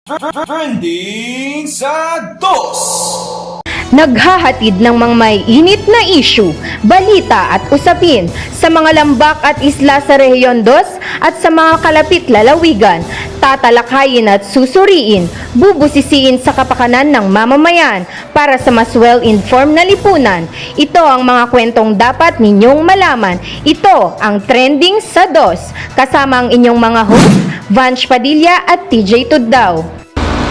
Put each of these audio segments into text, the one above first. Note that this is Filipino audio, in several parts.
Trending sa dos! Naghahatid ng mga may init na issue, balita at usapin sa mga lambak at isla sa Rehiyon 2 at sa mga kalapit lalawigan. Tatalakayin at susuriin, bubusisiin sa kapakanan ng mamamayan para sa mas well-informed na lipunan. Ito ang mga kwentong dapat ninyong malaman. Ito ang Trending sa Dos, kasama ang inyong mga host, Vanch Padilla at TJ Tuddaw.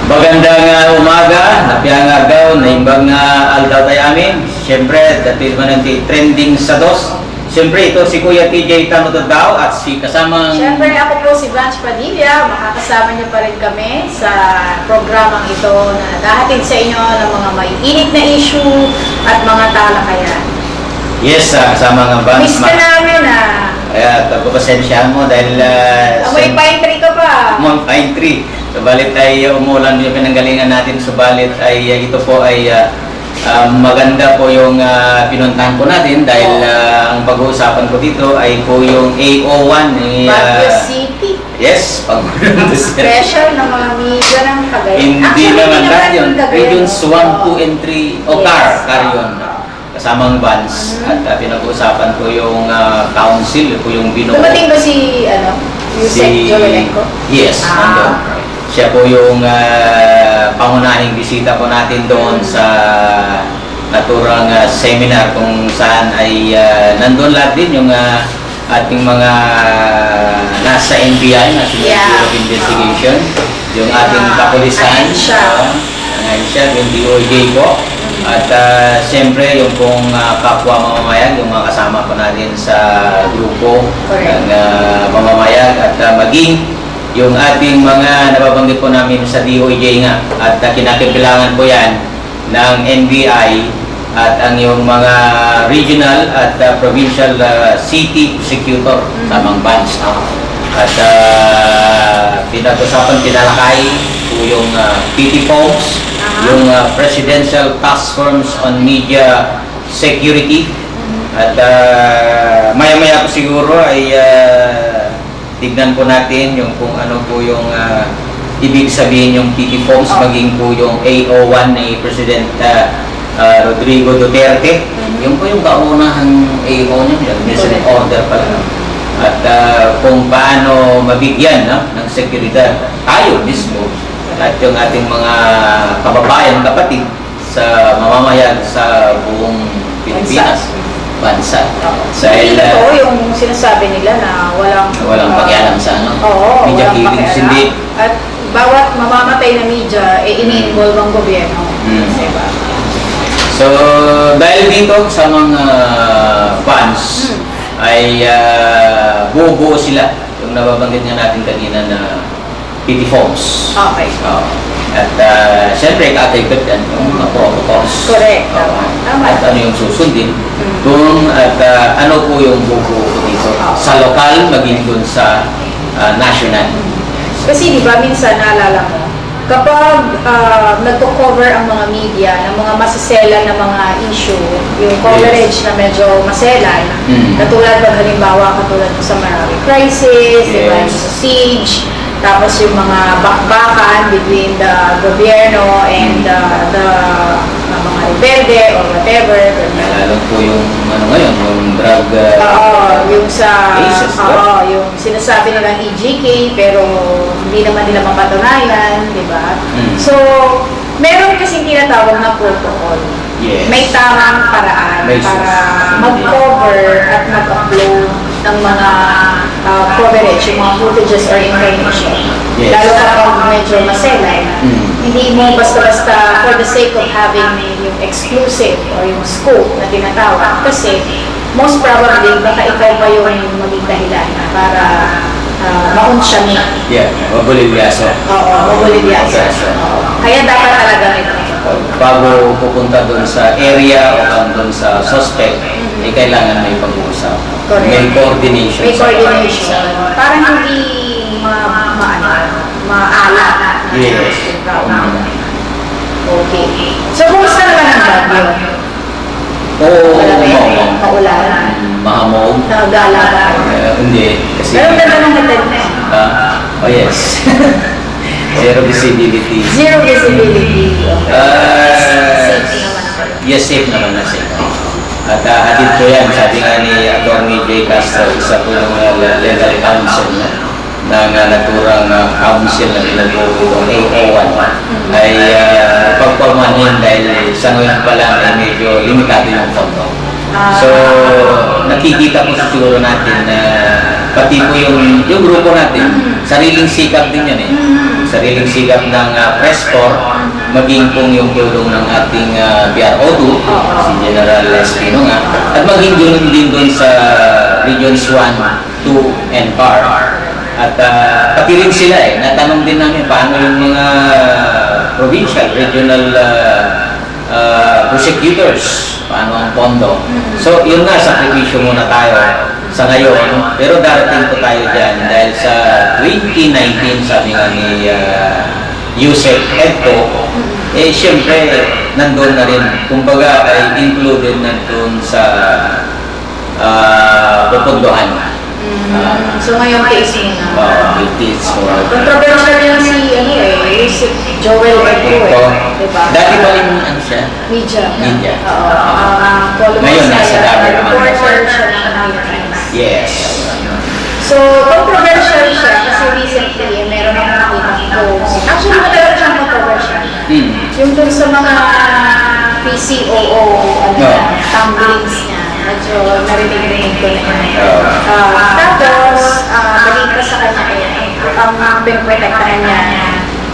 Magandang umaga, napiyang agaw, naimbang aldaw tayo amin. Siyempre, dati naman ang Trending sa Dos. Siyempre, ito si Kuya TJ Tuddaw at si kasamang... Siyempre, ako po si Vanch Padilla. Makakasama niyo pa rin kami sa programang ito na naghahatid sa inyo ng mga may init na issue at mga talakayan. Yes, kasama nga ba? Miss ka namin Kaya, pagpapasensyahan mo dahil... Amoy pine tree ka pa. Amoy pine tree. Subalit ay umulan yung pinanggalingan natin. Subalit ay ito po ay maganda po yung pinuntahan po natin dahil ang pag-uusapan ko dito ay po yung AO1 ni Baguio City. Yes, Special na mga media ng Cagayan. Hindi naman lahat yun. Cagayan. Regions 1, 2, and 3 o Yes. CAR yun. Kasamang bands. At pinag-uusapan ko yung council, po yung binuo. Dumating ba si, Yusek Jovelenko? Yes, nandun. Siya po yung pangunahing bisita po natin doon sa naturang seminar kung saan ay nandun lahat din yung ating mga nasa NBI, National Bureau of Investigation, yung ating kapulisan, yung DOJ po, at siyempre yung pong kapwa mamamayan, yung mga kasama po natin sa grupo ng mamamayan at maging yung ating mga nababanggit po namin sa DOJ nga at kinakailangan po yan ng NBI at ang yung mga regional at provincial city prosecutor tamang bands. At pinag-usapan tinalakay po yung PT Folks, yung Presidential Task Force on Media Security at maya-maya po siguro ay tignan po natin yung kung ano po yung ibig sabihin yung PT Folks, maging po yung AO1 ni President Rodrigo Duterte. Yung po yung kaunahang AO niya, yung President Order pala. At kung paano mabigyan ng seguridad tayo mismo at yung ating mga kababayan, kapatid sa mamamayan sa buong Pilipinas. Bansa. Hindi totoo yung sinasabi nila na walang pakialam sa media killings, hindi. At bawat mamamatay na media, ini-involve ang gobyerno. Diba? So, dahil dito sa mga fans, ay buo-buo sila. Yung nababanggit nga natin kanina na PT Folks. Okay. At siyempre, kakaibat yan yung mga protocols. Correct. At ano yung susundin. Doon at ano po yung buo dito. Sa lokal, maging doon sa national. Kasi di ba minsan naalala mo, kapag nagko-cover ang mga media ng mga masasela na mga issue, yung coverage na medyo maselan, katulad pag halimbawa katulad sa Marawi Crisis, di ba, yung sa siege, tapos yung mga bakbakan between the gobyerno and the mga rebelde or whatever. Lalo po yung ano ngayon, yung drug yung sa cases, yung sinasabi nilang EGK pero hindi naman nila mapatunayan, di ba? So, meron kasing tinatawag na protocol. Yes. May tamang paraan para mag-cover at mag-upload ng mga coverage, yung mga footages or information. Yes. Lalo kapag medyo maselan. Hindi mo basta-basta for the sake of having yung exclusive or yung scope na tinatawag. Kasi most probably, baka ikaw pa yung maging dahilan para maunsyami. Yeah, mabulilyaso. Oo, mabulilyaso. Kaya dapat talaga ito. Bago pupunta doon sa area o doon sa suspect, ay kailangan may pag-uusap. Correct. May coordination. May coordination. Parang hindi maala. Yes. Okay. So, kumusta naman ang Baguio? Oo, Paulan. mahamog. Nagala ba? Hindi. Kasi, Pero ganda ng hotel na. oh yes. Zero visibility. Zero visibility. Ah, Safe naman pala. Yes, safe naman na safe. At hatid ko yan, sabi nga ni Atty. J. Castro, isa po yung legal counsel ng naturang council na ginagawa itong 801 ay pagpamanin dahil sa ngayon pa lang ay medyo limitado yung fondo. So, nakikita po siguro natin na pati po yung grupo natin, sariling sikap din yan eh. Sariling sikap ng press corps, maging pong yung tulong ng ating PRO2, si General Espino nga, at maging din doon sa Regions 1, 2, and PAR. At pati rin sila eh, natanong din namin paano yung mga provincial, regional prosecutors, paano ang pondo. So yun nga, sakripisyo muna tayo sa ngayon, pero darating po tayo dyan dahil sa 2019, sabi nga ni Yusek Edco, eh syempre nandun na rin, kumbaga ay included na dun sa pupundohan. So ngayon case mo na. It's more. Controversial yan si Joel Eco diba? Dati pa rin ano siya? Media. Oo. Ngayon nasa Dabber naman. Reporter siya ng Philippines. Yes. So, controversial siya kasi recently, meron akong nakita post. Actually, matagal siyang controversial. Yung dun sa mga PCOO, tumblings niya, medyo narinig-rinig ko na yun. Tapos, balita sa kanya ang pinoprotektahan niya,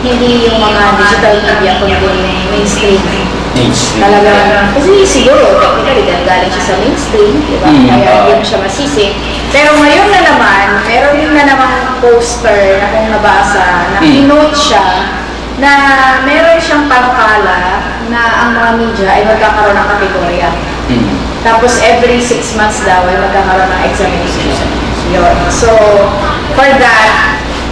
hindi yung mga digital media, kundi yung mainstream. Talaga, kasi siguro, technically, galing siya sa mainstream, diba? Kaya hindi mo siya masisi. Pero ngayon na naman, meron din na namang poster na kung nabasa, na kinote siya, na meron siyang panukala na ang mga media ay magkakaroon ng kategorya. Tapos every 6 months daw ay magkakaroon ng examination. Yun. So, for that,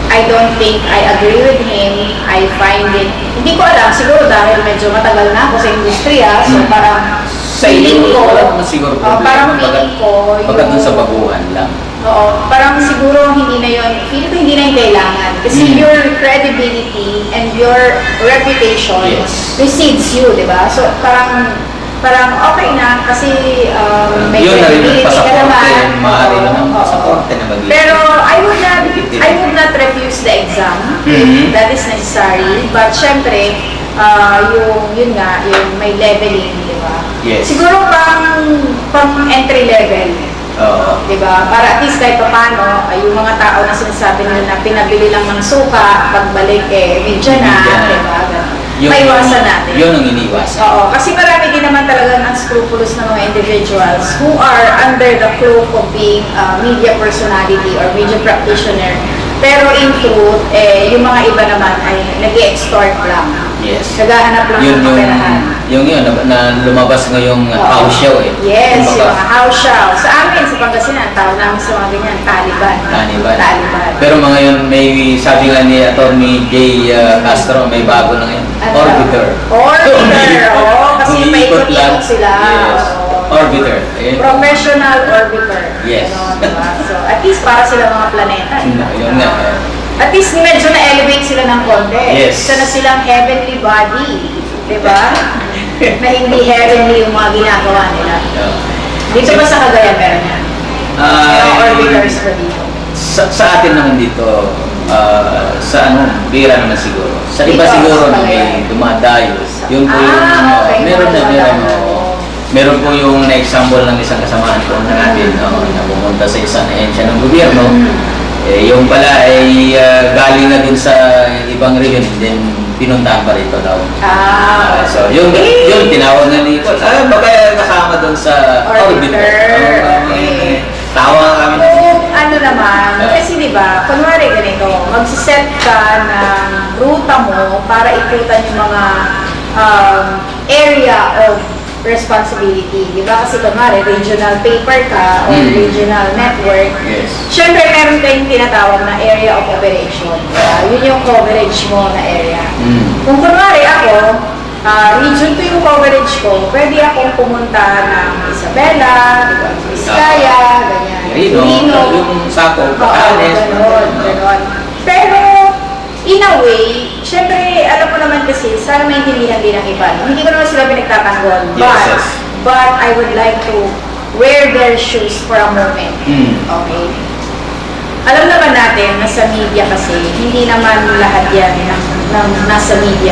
I don't think I agree with him. I find it, hindi ko alam, siguro dahil medyo matagal na ako sa industriya, so parang feeling ko, siguro parang feeling ko, pagkat dun sa baguhan lang. Oo, parang siguro hindi na yun, feeling ko hindi na yung kailangan. Kasi your credibility and your reputation precedes you, di ba? So parang okay na kasi may yun na rin credibility ka naman. Maaari naman pasaporte na magiging. Pero I would not refuse the exam if that is necessary. But syempre, yun nga, yung may leveling, di ba? Yes. Siguro pang entry level. Diba? Para at least kahit paano, yung mga tao na sinasabi nila na pinabili lang ng suka, pagbalik media na, diba? Maiwasan natin. Yun ang iniwasan. Oo, kasi marami din naman talaga unscrupulous na mga individuals who are under the cloak of being media personality or media practitioner. Pero in truth, yung mga iba naman ay nag-extort lang. Yes. Naghahanap lang ng kaperahan. Yung yun, na lumabas ngayong house show eh. Yes, yung mga house show. Sa amin, sa Pangasinan, tawag namin sa mga ganyan, Taliban. Taliban. Pero mga yun, may sabi nga ni Atty. J. Castro, may bago na ngayon. Orbiter. Kasi may ikot-ikot sila. Yes. Orbiter. Professional orbiter. Yes. Diba? So, at least para sila mga planeta. Yun nga. At least medyo na-elevate sila ng konti. Yes. Isa na silang heavenly body. Diba? Na hindi heavenly yung mga ginagawa nila. Dito ba sa Cagayan meron yan? Orbiters ba dito? Sa atin naman dito, sa bira naman siguro. Sa iba Dito, siguro sa na may Cagayan. dumadayo. Yung po yung, okay. meron po yung na-example ng isang kasamahan po natin na pumunta sa isang ahensya ng gobyerno. Yung pala ay galing na dun sa ibang region, then pinuntahan pa rito daw. So yun tinawag na ni Paul. Baka kasama dun sa orbiter. Tawa kami na. Ano naman, kasi di ba, kunwari ganito, magsiset ka ng ruta mo para ikutan yung mga area of responsibility, di ba? Kasi kunwari, regional paper ka or regional network. Yes. Siyempre, meron kayong tinatawag na area of operation. Yun yung coverage mo na area. Kung kunwari ako, region 2 yung coverage ko, pwede akong pumunta ng Isabela, Vizcaya, ganyan. Rino, yung Sako, Batanes. Ganon. Pero, in a way, syempre, alam mo naman kasi, sana maintindihan din ng iba. No? Hindi ko naman sila pinagtatanggol. Yes. But I would like to wear their shoes for a moment. Okay? Alam naman natin na sa media kasi, hindi naman lahat yan ng nasa media,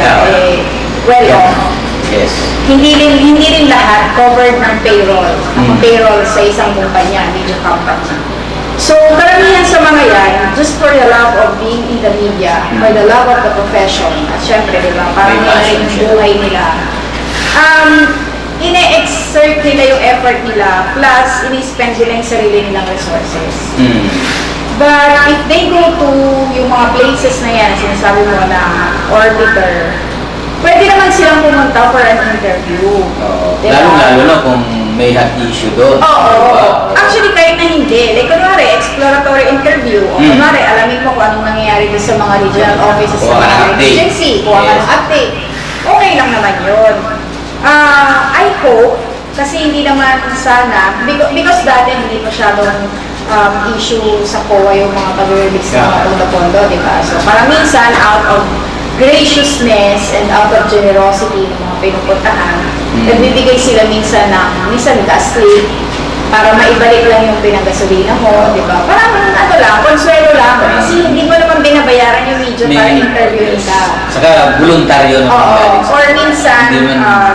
well off. Yes. Hindi rin lahat covered ng payroll. Payroll sa isang kumpanya, media company. So, karamihan sa mga yan, just for the love of being in the media, for the love of the profession, at syempre, di ba, parang yun yung buhay nila. Ine-exert nila yung effort nila, plus, ini-spend nila yung sarili nilang resources. But if they go to yung mga places na yan, sinasabi mo na orbiter, pwede naman silang pumunta for an interview. Diba? Lalo-lalo na kung may hot issue doon. Oo. Diba? Actually, kahit na hindi. Like, kunwari, exploratory interview. O kunwari, alamin mo kung anong nangyayari doon sa mga regional offices sa mga agency. Kuha ka ng update. Okay lang naman yun. I hope, kasi hindi naman sana, because dati hindi masyadong issue sa COA yung mga pag-release ng mga pondo-pondo, di ba? So, parang minsan, out of graciousness and out of generosity ng mga pinupuntahan, nagbibigay sila minsan gas slip para maibalik lang yung pinagasolina mo, di ba? Parang ano lang, konsuelo lang. Kasi hindi mo naman binabayaran yung video para interviewin ka. Saka voluntaryo naman. Oo. Or minsan,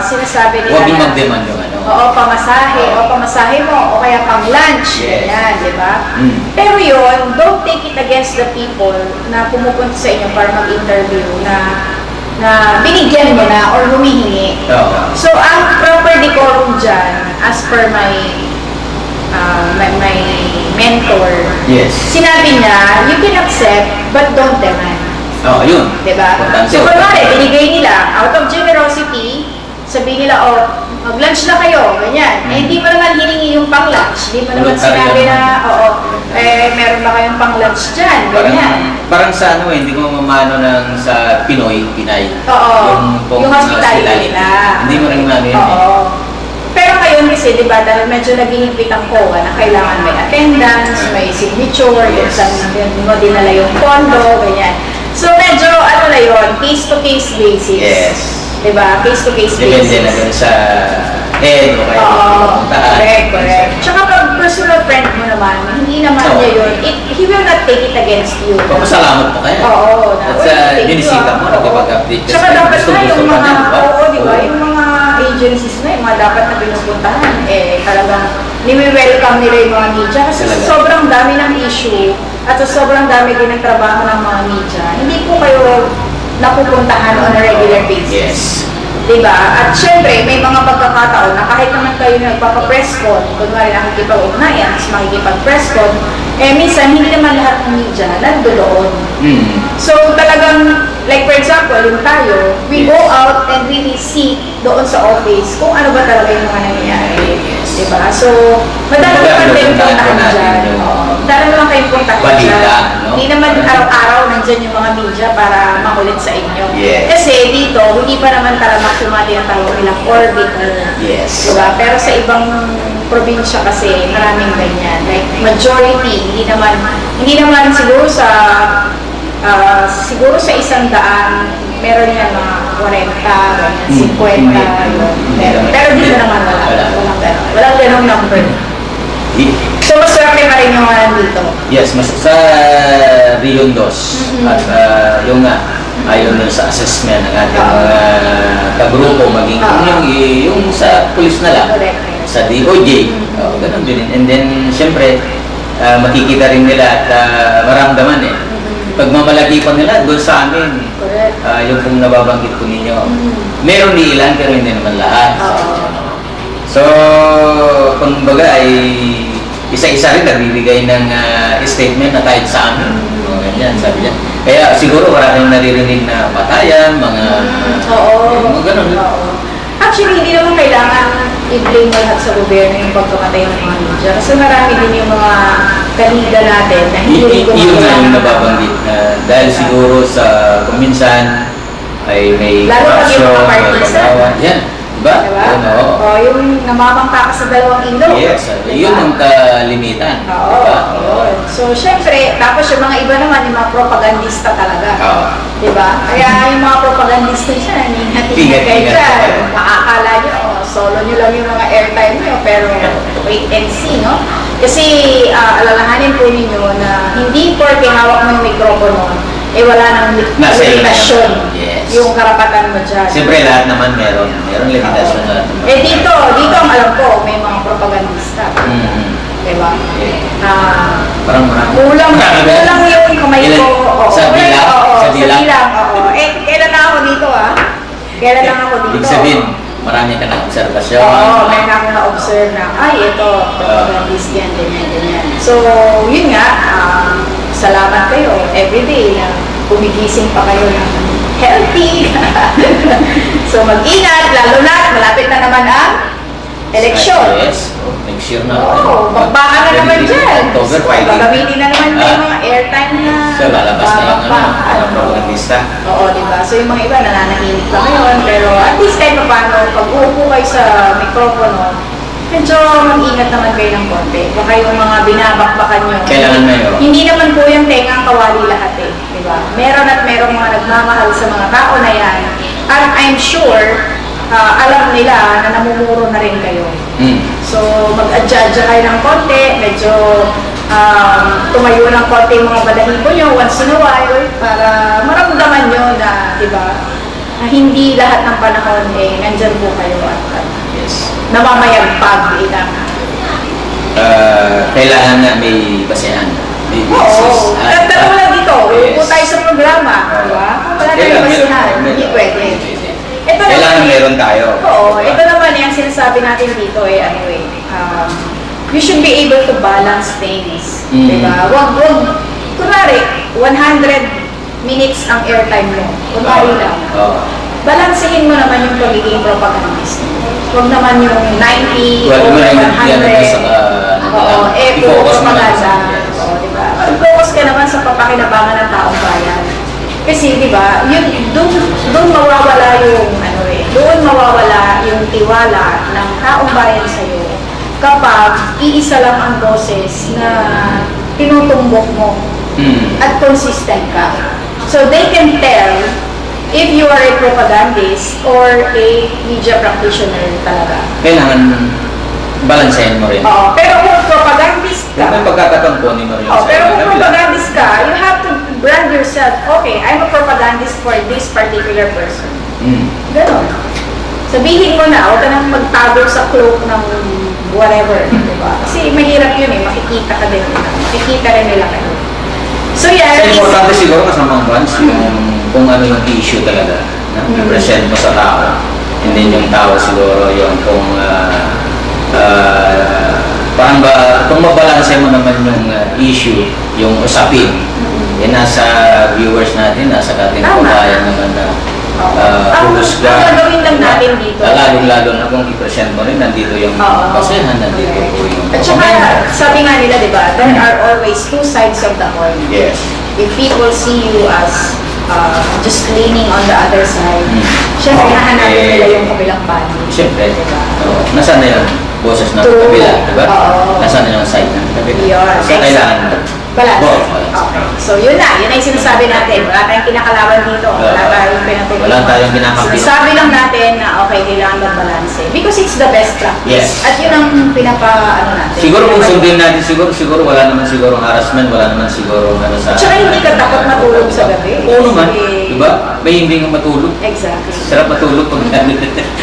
sinasabi nila huwag yung mag-demand yung ano. Oo, pamasahe mo, o kaya pang lunch, ganyan, di ba? Pero yun, don't take it against the people na pumupunta sa inyo para mag-interview na binigyan mo na or humihingi. So, ang proper decorum dyan, as per my mentor, sinabi niya, you can accept, but don't demand. Yun. Diba? So, kunwari, binigay nila, out of generosity, sabihin nila, mag-lunch na kayo, ganyan. Hindi mo naman hiningi yung pang-lunch. Hindi mo naman sinabi na, meron ba kayong pang-lunch dyan, ganyan. Parang sa hindi ko mamano ng sa Pinay. Yung hospitality nila. Hindi mo rin mamano yun Pero ngayon kasi, di ba, dahil medyo naghihigpit ang COA na kailangan may attendance, may signature, yun mo dinala yung pondo, ganyan. So, medyo, na yun, case-to-case basis. Yes. Diba? Case-to-case basis. Depende na dun sa head o kaya correct. Tsaka pag personal friend mo naman, hindi naman niya yun, he will not take it against you. Pasalamat mo kaya. At binisita mo, nakipag-update. Tsaka dapat na yung mga, diba? Yung mga agencies na, yung mga dapat na pinupuntahan, talagang nimi-welcome nila yung mga media kasi sobrang dami ng issue at sobrang dami din ng trabaho ng mga media. Hindi po kayo napupuntahan on a regular basis. Diba? At syempre, may mga pagkakataon na kahit naman kayo nagpapa-press con, kunwari nakikipag-ugnayan, mas makikipag-press con, minsan hindi naman lahat ng media nandoon. So talagang, like for example, yung tayo, we go out and really see doon sa office kung ano ba talaga yung mga nangyayari. Diba? So, madami naman kayong puntahan dyan. Madami naman kayong puntahan dyan. Hindi naman araw-araw nandyan yung mga media para makulit sa inyo. Kasi dito, hindi pa naman talamak sumati ang tawag nilang orbiter. Diba? Pero sa ibang probinsya kasi maraming ganyan. Like majority, hindi naman siguro sa 100, meron yan mga 40, 50, pero dito naman walang ganong number. So, maswerte pa rin yung mga nandito. Yes, sa Rion 2. At yung ayon sa assessment ng ating mga kagrupo, maging yung sa police na lang, sa DOJ, ganun din. And then, syempre, makikita rin nila at maramdaman pagmamalagi pa nila doon sa amin. Yung kung nababanggit ko ninyo. Meron ni ilan pero hindi naman lahat. So, kumbaga ay isa-isa rin nagbibigay ng statement na kahit sa amin. Ganyan, sabi niya. Kaya siguro maraming naririnig na patayan, mga ganun. Actually, hindi naman kailangan i-blame mo lahat sa gobyerno yung pagkamatay ng mga media. Kasi marami din yung mga kanida natin na hindi ko yun na yung nababanggit na dahil siguro sa kuminsan ay may lalo pag yung mga may pagkawa. Diba? Diba? Yun, oo. O, yung namamangka ka sa dalawang ilog. Yes, Diba? yun yung kalimitan. Oo, Diba? yun. So, syempre, tapos yung mga iba naman, yung mga propagandista talaga. Oo. Diba? Kaya yung mga propagandista dyan, ingat-ingat kayo Ingat-ingat dyan. kayo. Makakala nyo, solo nyo lang yung mga airtime nyo, pero wait and see, no? Kasi alalahanin po ninyo na hindi porke hawak mo yung mikropono, wala nang Nasa iyo na limitasyon naman. Yes. yung karapatan mo dyan. Siyempre lahat naman meron limitasyon na. Dito ang alam ko, may mga propagandista. Mm-hmm. Diba? Parang marami. Kulang yung kamay Ilan? ko. Oo, Sa bilang? Oo, Sa bilang? oo. Kailan na ako dito Kailan lang ako dito. Ibig sabihin, marami ka na obserbasyon. Oo, may na ako na-observe na, ay, ito, propagandist yan, ganyan. So, yun nga, salamat kayo everyday na gumigising pa kayo ng healthy. So, mag-ingat, lalo na, malapit na naman ang eleksyon. Yes. Next year na. Oo, magbaka na naman dyan. October 5. Gagamitin na naman may mga airtime na So, lalabas na yung bababa. propagandista. Oo, di ba? So, yung mga iba nananahimik pa ngayon, pero at least kahit pa paano, pag uupo kayo sa mikropono, medyo mag-ingat naman kayo ng konti. Baka yung mga binabakbakan nyo. Kailangan na yun. Hindi naman po yung tenga ang kawali lahat di ba? Meron at merong mga nagmamahal sa mga tao na yan. And I'm sure, alam nila na namumuro na rin kayo. So, mag-adjudge kayo ng konti, medyo tumayo ng konti yung mga balahibo nyo once in a while para maramdaman nyo na, di ba, na hindi lahat ng panahon nandyan po kayo at Yes. namamayagpag ilang. Kailangan na may basehan. May basis. Oo. Katulad dito, Yes. upo tayo sa programa, di ba? Kung wala tayong basihan, hindi pwede. Ito Kailangan naman, meron tayo. Oo, ito naman yung sinasabi natin dito you should be able to balance things. Diba? Wag, kunwari, 100 minutes ang airtime mo. Kunwari lang. Balansehin mo naman yung pagiging propagandist. Huwag naman yung 90 Well, o yan 100. sa Oo, puro i-focus mo lang propaganda. sa yes. Oo, diba? Focus ka naman sa papakinabangan ng taong bayan. Kasi, di ba, doon mawawala yung, doon mawawala yung tiwala ng taong bayan sa'yo kapag iisa lang ang boses na tinutumbok mo at consistent ka. So, they can tell if you are a propagandist or a media practitioner talaga. Kailangan balansehin mo rin. Oo, pero kung propagandist ka, May pagkakataon mo rin oh, sa pero kung kabila. propagandist ka, you have to brand yourself, okay, I'm a propagandist for this particular person. Ganon. Sabihin mo na, huwag ka nang magtago sa cloak ng whatever, di ba? Kasi mahirap yun makikita ka din nila. Makikita rin nila kayo. So yeah, Kasi importante siguro kasamang branch kung ano yung issue talaga na i-present mo sa tao. And then yung tao siguro yung kung parang ba, kung mabalanse mo naman yung issue, yung usapin, nasa viewers natin, nasa ating kabayan naman na pulos ka. Ang gagawin lang natin dito. Lalo na kung i-present mo rin, nandito yung basehan, nandito po yung At saka, sabi nga nila, di ba, there are always two sides of the coin. Yes. If people see you as just leaning on the other side, syempre hahanapin nila yung kabilang panig. Siyempre. Diba? Nasaan na yung boses ng True. kabila, diba? Oo. Nasaan na yung side ng kabila? Yun. So, kailangan Balance. both, balance. Okay. So, yun na yung sinasabi natin. Wala tayong kinakalaban dito. Wala tayong pinatuloy. Wala tayong kinakampi. Sabi lang natin na okay, kailangan magbalanse. Because it's the best practice. Yes. At yun ang natin. Siguro kung sundin natin, siguro wala naman siguro harassment, wala naman siguro sa... Tsaka hindi ka takot matulog sa gabi. Oo naman, Kasi- diba? May hindi nga matulog. Exactly. Sarap matulog pag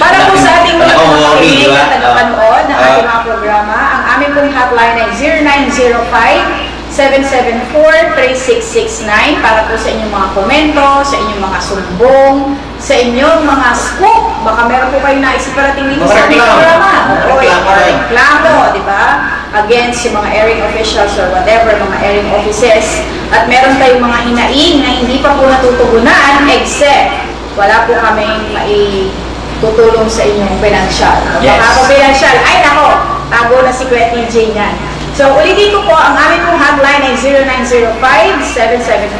Para po sa ating mga nakakawari, nakikinig diba? at nagpanood ng ating mga programa, ang aming pong hotline ay 0905-774-3669 para po sa inyong mga komento, sa inyong mga sumbong, sa inyong mga scoop. Baka meron po kayong naisip parating dito sa ating Reklamo. programa. Oo, Reklamo rin. reklamo, di ba? Against yung mga airing officials or whatever, mga airing offices. At meron tayong mga hinaing na hindi pa po natutugunan except wala po kaming tutulong sa inyong pinansyal. Yes. Baka po pinansyal, ay nako, tago na si Kuya TJ niyan. So, ulitin ko po, ang aming pong hotline ay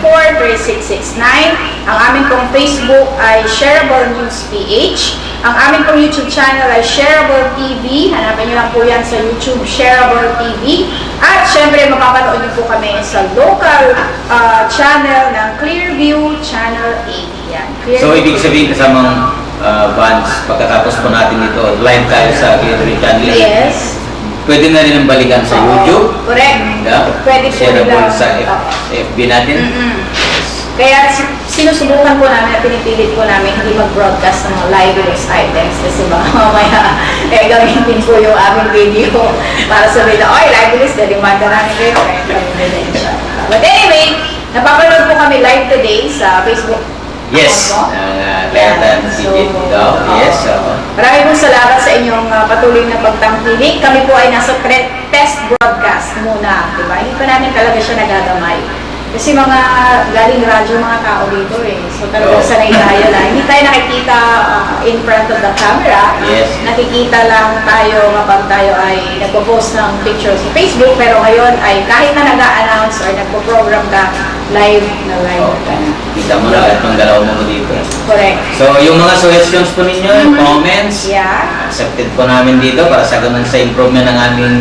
0905-774-3669. Ang aming pong Facebook ay Shareable News PH. Ang aming pong YouTube channel ay Shareable TV. Hanapin nyo lang po yan sa YouTube, Shareable TV. At syempre, mapapanood nyo po kami sa local channel ng Clearview Channel 8. Yan. So, ibig sabihin kasamang Vance, pagkatapos po natin ito, live tayo sa Clearview Channel 8. Yes. Pwede na rin ang balikan sa YouTube. Correct. Pwede po Shareable nila. sa FB natin. Kaya sinusubukan po namin at pinipilit po namin hindi mag-broadcast ng mga live news items kasi baka mamaya gamitin po yung aming video para sabihin na, oy, live news, delimanda namin kayo. But anyway, napapanood po kami live today sa Facebook. Yes. Leotan CJ daw. Yes. Maraming pong salamat sa inyong patuloy na pagtangkilik. Kami po ay nasa test broadcast muna. Diba? Hindi pa namin talaga siya nagagamay. Kasi mga galing radyo mga tao dito eh. So talagang sanay tayo na. Hindi tayo nakikita in front of the camera. Yes. Nakikita lang tayo kapag tayo ay nagpo-post ng pictures sa Facebook. Pero ngayon ay kahit na nag-a-announce or nagpo-program ka, live na live ka na. Kita mo na lahat ng galaw mo dito. Correct. So, yung mga suggestions po ninyo, comments, Yeah. accepted po namin dito para sa ganun sa improvement ng aming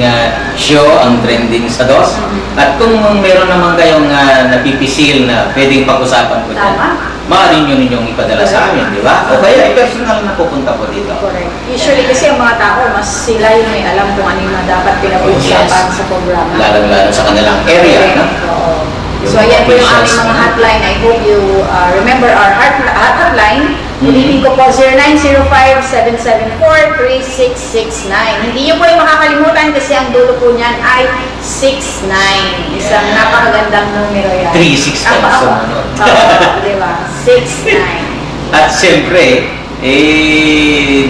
show, ang trending sa DOS. At kung meron naman kayong napipisil na pwedeng pag-usapan po dyan, Tama. maaari nyo ninyong ipadala sa amin, di ba? O kaya personal na pupunta po dito. Correct. Usually kasi ang mga tao, mas sila yung may alam kung ano yung dapat pinag-uusapan Yes. sa programa. Lalo sa kanilang area, no? Oo. Yung So, ayan po yung aming operations, mga no? hotline. I hope you remember our hotline. Ulitin ko po, 0905-774-3669. Hindi nyo po yung makakalimutan kasi ang dulo po niyan ay 69. Isang Yeah. napakagandang numero yan. 36 times sumunod. Oo, di ba? 69. At siyempre,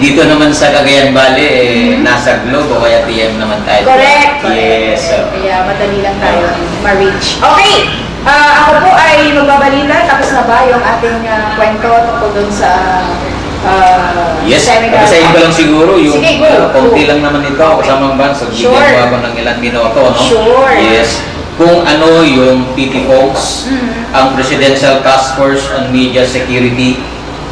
dito naman sa Cagayan Valley, nasa Globe o kaya TM naman tayo. Correct. Yes. Kaya madali lang tayo ma-reach. Okay. Ako po ay magbabalita. Tapos na ba yung ating kwento tungkol dun sa Yes, seminar? babasahin ko lang siguro yung Sige, go. konti Go. lang naman ito kasamang ban. So, Sure. bigyan mo ako ng ilang minuto, no? Sure. Yes. Kung ano yung PT Folks, ang Presidential Task Force on Media Security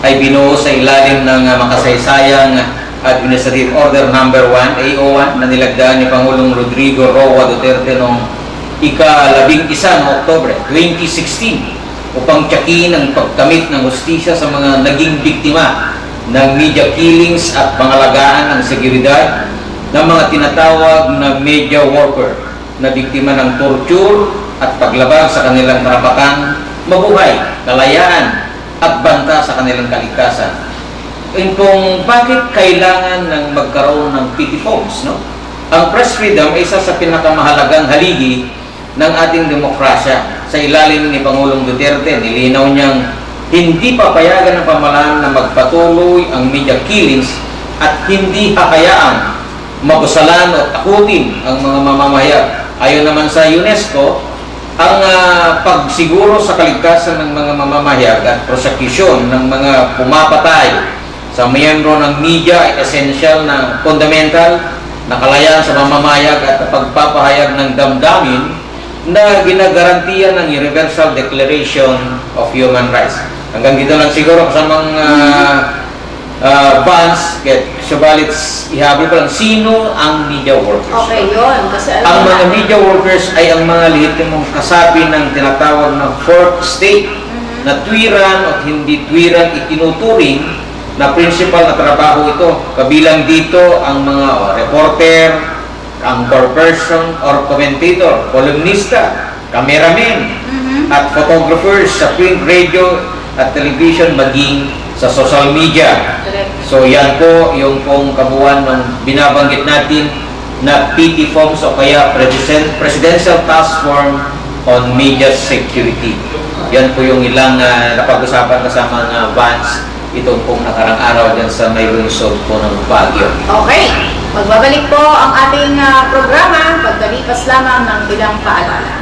ay binuo sa ilalim ng makasaysayang Administrative Order Number 1, AO1, na nilagdaan ni Pangulong Rodrigo Roa Duterte noong ika-11 ng Oktubre 2016 upang tiyakin ang pagkamit ng hustisya sa mga naging biktima ng media killings at pangalagaan ng seguridad ng mga tinatawag na media worker na biktima ng torture at paglabag sa kanilang karapatan, mabuhay, kalayaan at banta sa kanilang kaligtasan. And kung bakit kailangan ng magkaroon ng PT Folks, no? Ang press freedom ay isa sa pinakamahalagang haligi ng ating demokrasya. Sa ilalim ni Pangulong Duterte, nilinaw niyang hindi papayagan ng pamahalaan na magpatuloy ang media killings at hindi hahayaan mabusalan o takutin ang mga mamamahayag. Ayon naman sa UNESCO, ang pagsiguro sa kaligtasan ng mga mamamahayag at prosekusyon ng mga pumapatay sa miyembro ng media ay essential na fundamental na kalayaan sa mamamahayag at pagpapahayag ng damdamin na ginagarantiya ng Universal Declaration of Human Rights. Hanggang dito lang siguro kasamang Vance, subalit ihabi pa lang, sino ang media workers? Okay, yun. Kasi Ang mga media workers ay ang mga lehitimong kasapi ng tinatawag na fourth state na tuwiran at hindi tuwiran itinuturing na principal na trabaho ito. Kabilang dito ang mga reporter, anchor person or commentator, columnista, cameraman, at photographers sa print, radio, at television, maging sa social media. Correct. So yan po yung pong kabuuan ng binabanggit natin na PT Folks o kaya Presidential Task Force on Media Security. Yan po yung ilang napag-usapan kasama ng Vance itong pong nakarang araw dyan sa may lungsod po ng Baguio. Okay. Magbabalik po ang ating programa pagkalipas lamang ng ilang paalala.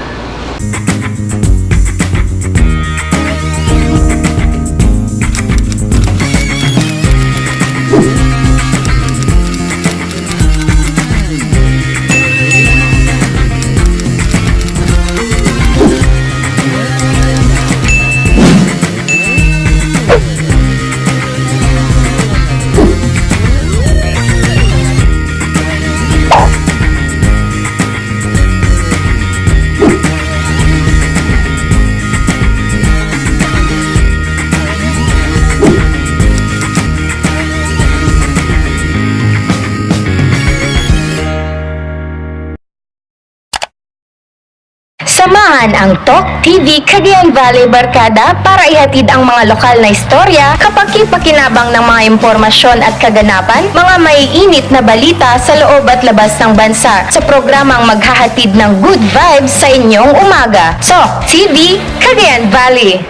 Samahan ang Talk TV Cagayan Valley Barkada para ihatid ang mga lokal na istorya, kapaki-pakinabang ng mga impormasyon at kaganapan, mga maiinit na balita sa loob at labas ng bansa sa programang maghahatid ng good vibes sa inyong umaga. Talk TV Cagayan Valley.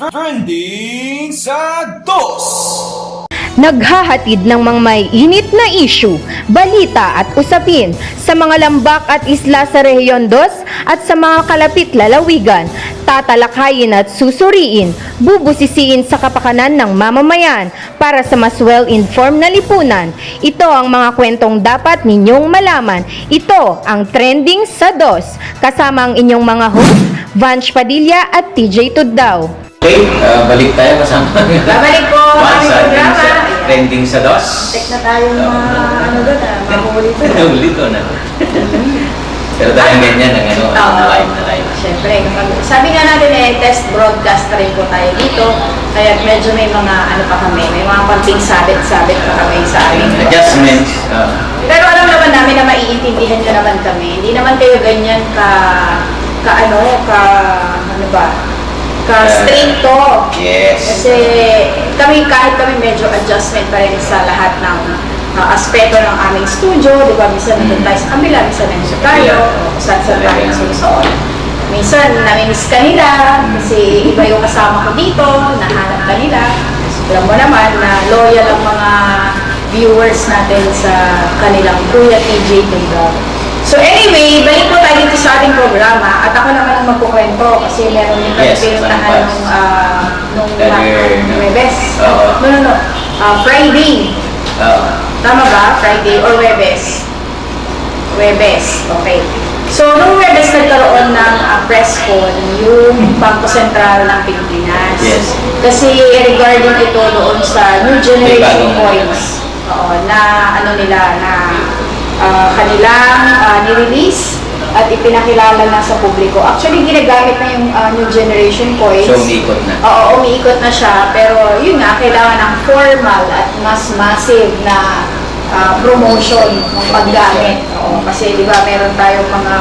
Trending sa 2. Naghahatid ng mga maiinit na issue, balita at usapin sa mga lambak at isla sa Rehiyon 2 at sa mga kalapit lalawigan. Tatalakayin at susuriin, bubusisiin sa kapakanan ng mamamayan para sa mas well-informed na lipunan. Ito ang mga kwentong dapat ninyong malaman. Ito ang Trending sa 2, kasama ang inyong mga host, Vanch Padilla at TJ Tuddaw. Okay, balik tayo kasama. Babalik po kami Sa programa. Trending sa 2. Check na tayo mga ano doon, mahuli doon. Ulito na. Pero talagang ganyan ang ano, live na live. Siyempre, sabi nga natin test broadcast rin po tayo dito. Kaya medyo may mga ano pa kami, may mga konting sabit-sabit pa kami sa aming Adjustments. Pero alam naman namin na maiintindihan nyo naman kami. Hindi naman kayo ganyan stricto. Yes. Kasi kahit kami medyo adjustment pa rin sa lahat ng aspeto ng aming studio. Di ba? Minsan nandun tayo sa kabila, minsan nandun tayo, kung saan tayo nasusuot. Minsan namimiss ka nila kasi iba yung kasama ko dito, nahanap ka nila. Alam mo naman na loyal ang mga viewers natin sa kanilang Kuya TJ Tuddaw. So anyway, balik po tayo dito sa ating programa at ako naman ang magkukwento kasi meron din kami pinuntahan nung Webes. Friday. Tama ba? Friday or Webes? Webes, okay. So, nung Webes nagkaroon ng press con yung Bangko Sentral ng Pilipinas. Yes. Kasi regarding ito doon sa New Generation Coins na kanilang nirelease at ipinakilala na sa publiko. Actually, ginagamit na yung New Generation Coins. So, umiikot na. Oo, umiikot na siya. Pero yun nga, kailangan ng formal at mas massive na promotion ng paggamit. Oo, kasi di ba meron tayong mga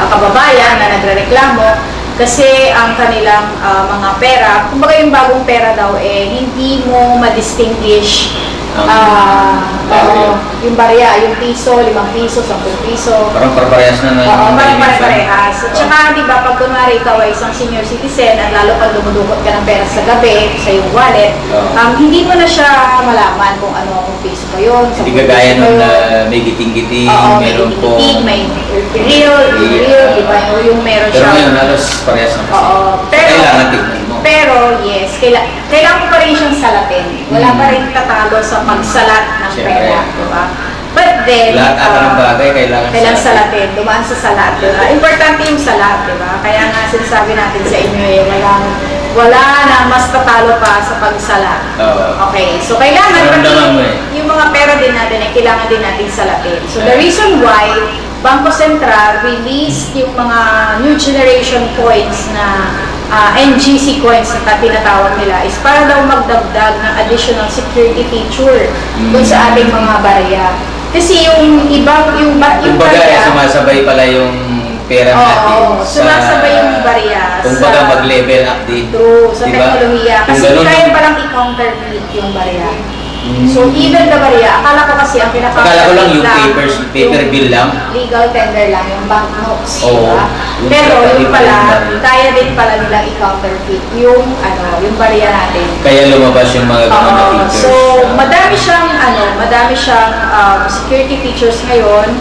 kababayan na nagrereklamo kasi ang kanilang mga pera, kumbaga yung bagong pera daw hindi mo ma-distinguish yung barya, yung piso, 5 piso, 10 piso. Parang parehas na na. Oo, parehas. At saka, di ba, pag kunwari ikaw ay isang senior citizen at lalo pag dumudukot ka ng pera sa gabi, sa iyong wallet, hindi mo na siya malaman kung kung piso pa yun. Hindi kagaya nung may giting-giting, meron po. May real, di ba, yung meron siya. Pero ngayon, halos parehas na kasi. Kailangan tignan mo. Pero yes, kailangan mo pa rin siyang salatin. Wala pa rin tatalo sa pagsalat ng pera, di ba? But then, lahat ng bagay kailangan salatin. Dumaan sa salat, di ba? Importante yung salat, di ba? Kaya nga sinasabi natin sa inyo wala na mas tatalo pa sa pagsalat. Okay, so kailangan yung mga pera din natin kailangan din natin salatin. So the reason why Bangko Sentral released yung mga New Generation Coins na NGC coins na tinatawag nila is para daw magdagdag ng additional security feature dun sa ating mga barya. Kasi yung barya, sumasabay pala yung pera natin. Sumasabay yung barya. Kumbaga mag-level up din. True, sa teknolohiya. Kasi kaya palang i-counterfeit yung barya. So even the barya, akala ko kasi ang akala ko lang yung paper bill lang. Legal tender lang, yung banknotes. Oo. Pero yung pala, kaya din pala nilang i-counterfeit yung barya natin. Kaya lumabas yung mga ganun na features. So madami siyang security features ngayon.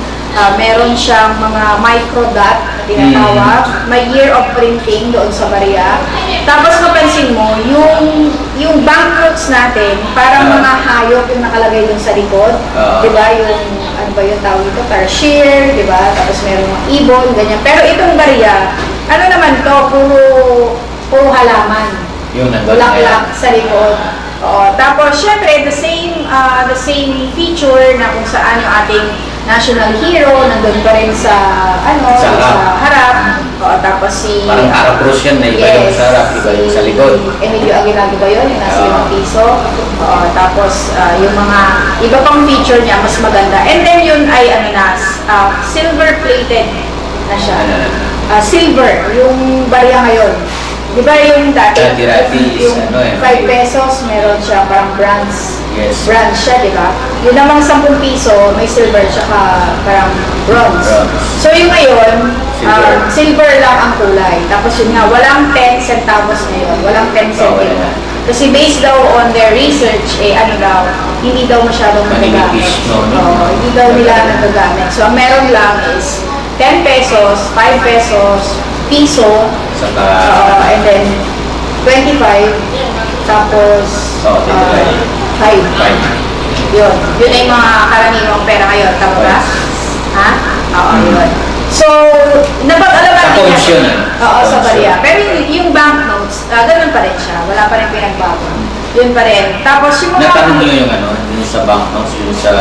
Meron siyang mga microdot na tinatawag, may year of printing doon sa barya. Tapos mapansin mo, yung banknotes natin, parang mga hayop yung nakalagay dun sa likod. Diba? Yung, yung tawag ito? Tarsier, diba? Tapos meron mga ibon, ganyan. Pero itong barya, naman to? Puro halaman. Bulaklak sa likod. Tapos, syempre, the same feature na kung saan yung ating national hero, nandun pa rin sa harap. Tapos parang Arapros yan na iba yung sa harap, iba yung sa likod. Emilio Aguinaldo ba yun? Yung nasa 5 piso. Tapos yung mga iba pang feature niya, mas maganda. And then yun ay silver-plated na siya. silver, yung barya ngayon. Di ba yung dati? Dati-dati is yung ano eh. 5 pesos, meron siya parang bronze. Yes. Bronze siya, di ba? Yung namang 10 piso, may silver tsaka parang bronze. Bronze. So yung ngayon, Silver. silver lang ang kulay. Tapos yun nga, walang 10 centavos ngayon. Walang 10 centavos. wala. Kasi based daw on their research, ano daw, hindi daw masyadong nagagamit. Manipis, no? Oo, hindi daw nila nagagamit. So ang meron lang is 10 pesos, 5 pesos, piso, Saka, and then 25, tapos 5. 5. Yun. Yun ay mga karaniwang pera ngayon. Tama ba? Ha? Oo, yun. So, napag-alaman Sa coins yun, Oo, sa coins barya. yun. Pero yung banknotes, ganun pa rin siya. Wala pa rin pinagbago. Yun pa rin. Tapos yung mga... Natanong nyo yung ano, yung sa banknotes, yung sa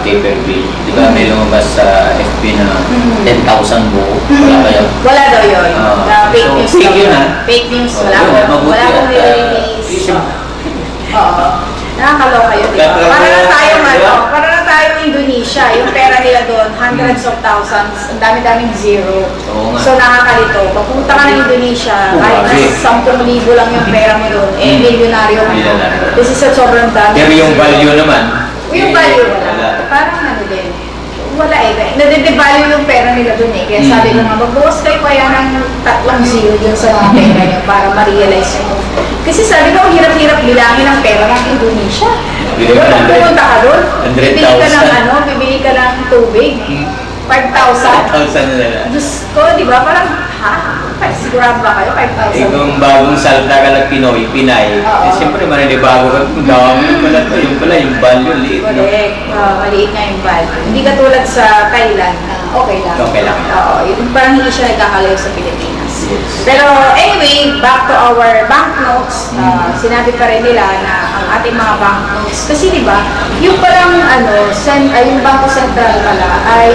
paper bill. Di ba may lumabas sa FB na 10,000 buo? Wala kayo? Wala daw yun. Fake So, news fake daw yun, yun. ha? Fake news. Oh, Wala yun, akong mabuti wala akong at, nililinis. isip- Oo. Nakakaloka yun, di ba? Kaya- Para na tayo, Di ba? para na tayo Indonesia. Yung pera nila doon, hundreds of thousands, ang dami-daming zero. Oo nga. So nakakalito. Pag pumunta ka ng Indonesia, kahit na Grabe. 10,000 lang yung pera mo doon, milyonaryo ka. Milyonaryo. This is sa sobrang dami. Pero yung value naman, Yung value wala. Parang ano din. Wala eh. Nade-devalue yung pera nila doon eh. Kaya sabi ko nga, magbukas kayo kaya ng 3 zero dun sa mga pera niyo para ma-realize nyo. Kasi sabi ko, ang hirap-hirap bilangin ang pera ng Indonesia. Bili Diba, ka pag ng pumunta ka doon, 100,000. bibili ka ng ano, bibili ka ng tubig. 5,000. 5,000 na lang. Diyos ko, di ba? Parang, ha? Sigurado ba kayo? 5,000? Eh kung bagong salta ka lang Pinoy, Pinay, Oo. eh siyempre maninibago ka, kung dami pala to, yung pala, yung value, liit, no? Correct. Maliit nga yung value. Hindi katulad sa Thailand na okay lang. Okay lang. Oo. Yung parang hindi siya nagkakalayo sa Pilipinas. Yes. Pero anyway, back to our banknotes. Sinabi pa rin nila na ang ating mga banknotes. Kasi di ba, yung parang yung Bangko Sentral pala ay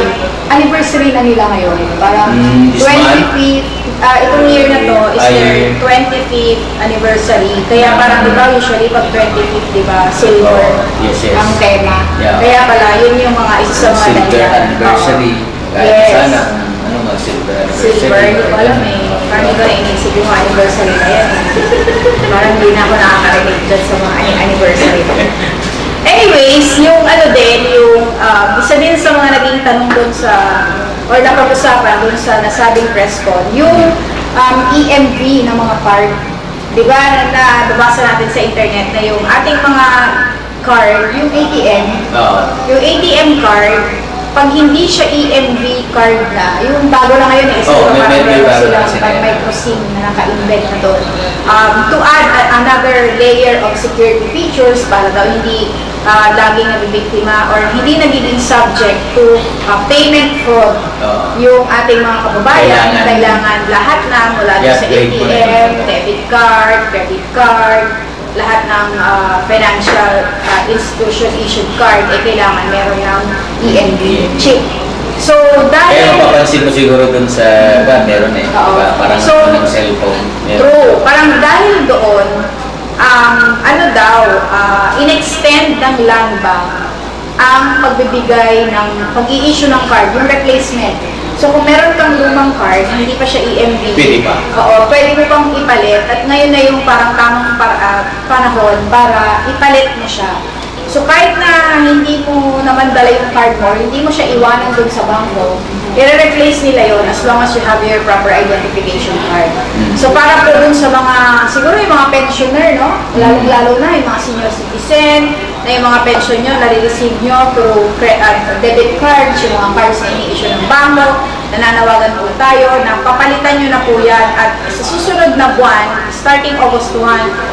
anniversary na nila ngayon. Parang This month? 25th, itong year na to is Ay. their 25th anniversary. Kaya parang di ba usually pag 25th, di ba, silver Oh, yes, yes. ang tema. Yeah. Kaya pala, yun yung mga isa sa mga Silver dahilan. anniversary. Oo. Kahit Yes. sana, ano nga, silver anniversary. Silver, hindi ko alam eh. Parang hindi ko na inisip yung mga anniversary na yan. Parang hindi na ako nakaka-relate dyan sa mga anniversary. Anyways, yung ano din, yung isa din sa mga naging tanong doon sa, or napag-usapan doon sa nasabing press con, yung EMV ng mga card. Di ba, nababasa natin sa internet na yung ating mga card, yung ATM, Oo. yung ATM card, pag hindi siya EMV card na, yung bago na ngayon eh, Oh, may meron bago silang na sila. pag micro SIM na naka-embed na doon. To add another layer of security features para daw hindi laging nabibiktima or hindi nagiging subject to payment fraud Oo. yung ating mga kababayan. Kailangan. Kailangan lahat na mula doon sa I-upgrade mo na ATM, yun. debit card, credit card, lahat ng financial institution issued card, kailangan meron ng EMV chip. So, Kaya dahil... mapapansin mo siguro dun sa, meron eh. Oo. Diba? Parang So, ng cellphone. Meron. True. Parang dahil doon, in-extend ng land bank ang pagbibigay ng, pag-i-issue ng card, yung replacement. So kung meron kang lumang card, hindi pa siya EMV. Pwede pa. Oo, pwede mo pang ipalit. At ngayon na yung parang tamang panahon para ipalit mo siya. So kahit na hindi mo naman dala yung card mo, hindi mo siya iwanan dun sa bangko, i-replace nila yon as long as you have your proper identification card. So para po dun sa mga, siguro yung mga pensioner, no? Lalo na yung mga senior citizen, na yung mga pension nyo, nare-receive nyo through debit cards, yung mga cards na ini-issue ng bangko, nananawagan po tayo na papalitan nyo na po yan at sa susunod na buwan, starting August 1,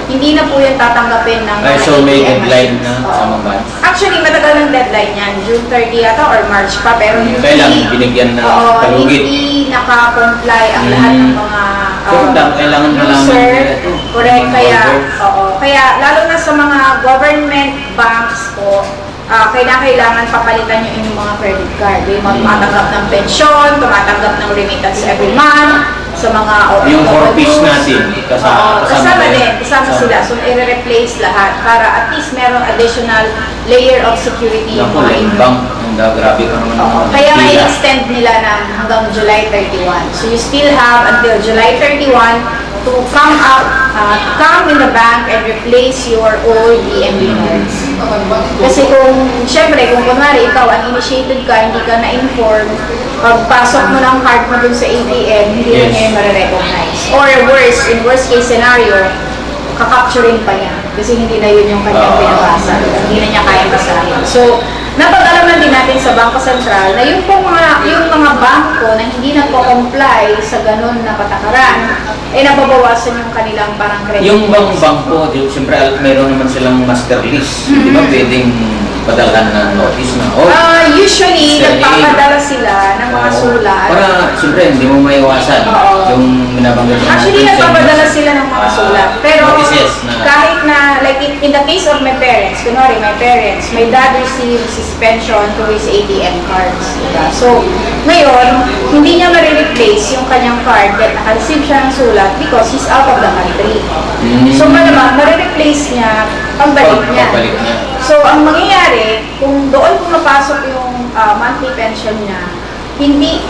hindi na po yan tatanggapin ng Ay, so may ATM deadline machines. na Oo. sa mga bank? Actually, matagal ng deadline yan. June 30 yata or March pa. Pero hindi, Kailangan binigyan na palugit. hindi naka-comply ang lahat ng mga So, kailangan malaman user. nila ito. Correct. Mga Kaya, holders. kaya lalo na sa mga government banks po, kailangan papalitan nyo yung mga credit card. Yung mga tumatanggap ng pensyon, tumatanggap ng remittance every month. sa mga Yung 4-piece OFWs. natin, Kasama din. din, kasama sila. So, i-replace lahat para at least merong additional layer of security yung Naku, mga land bank. Grabe ka naman. Oo. Kaya nga i-extend nila ng hanggang July 31. So you still have until July 31 to come in the bank and replace your old EMB cards. Kasi syempre, kung kunwari ikaw uninitiated ka, hindi ka na-inform, pagpasok mo ng card mo dun sa ATM, hindi na niya yung ma-recognize. Or worse, in worst case scenario, kakapturin pa niya. Kasi hindi na yun yung kanyang binabasa. Hindi na niya kayang basahin. So, napag-alaman din natin sa Bangko Sentral na yung mga bangko na hindi na po-comply sa ganun na patakaran, ay nababawasan yung kanilang parang credit. Yung bangko, siyempre meron naman silang master list. Di ba pwedeng padalhan na notice na? Usually, nagpapadala sila ng mga sulat. Para, siyempre, hindi mo maiwasan yung binabanggit natin. Actually, nagpapadala sila ng mga sulat. Pero notices na. kahit na, like in the case of my parents, kunwari my parents, my dad received suspension to his ATM cards. Diba? So, ngayon, hindi niya ma-replace yung kanyang card that naka-receive siya ng sulat because he's out of the country. So, malamang, ma-replace niya pagbalik niya. So, ang mangyayari, kung doon pumapasok yung monthly pension niya, hindi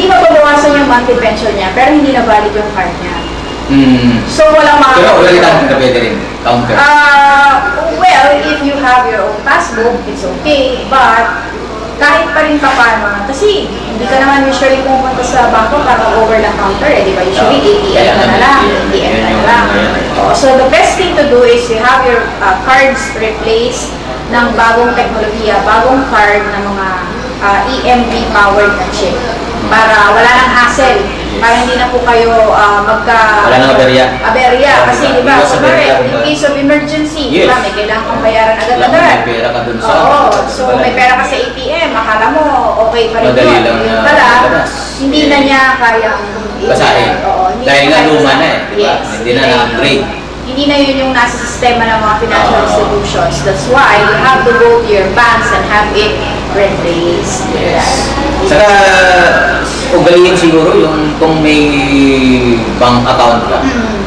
mababawasan yung monthly pension niya, pero hindi na valid yung card niya. So, walang Pero makakapagod. ulit ang pwede rin, counter. Well, if you have your own passbook, it's okay. But, kahit pa rin paano, kasi hindi ka naman usually pumunta sa bangko para over the counter, di ba? Usually, ATM ka na lang, ATM ka na lang. So, the best thing to do is you have your cards replaced ng bagong teknolohiya, bagong card ng mga EMV-powered na chip para wala nang hassle, para hindi na po kayo Wala nang aberya. Kasi di ba, in case of emergency, di ba, may kailangan kang bayaran agad-agad. May pera ka dun sa... Oo, so may pera ka sa ATM, akala mo okay pa rin Madali yun. lang Yun na pala, labas. hindi na niya kayang Basahin. Dahil nga luma na eh, di ba? Yes. Hindi na na-upgrade. Hindi na yun yung nasa sistema ng mga financial institutions. That's why you have to go to your banks and have it replaced. Yes. Saka, ugaliin siguro yung kung may bank account ka,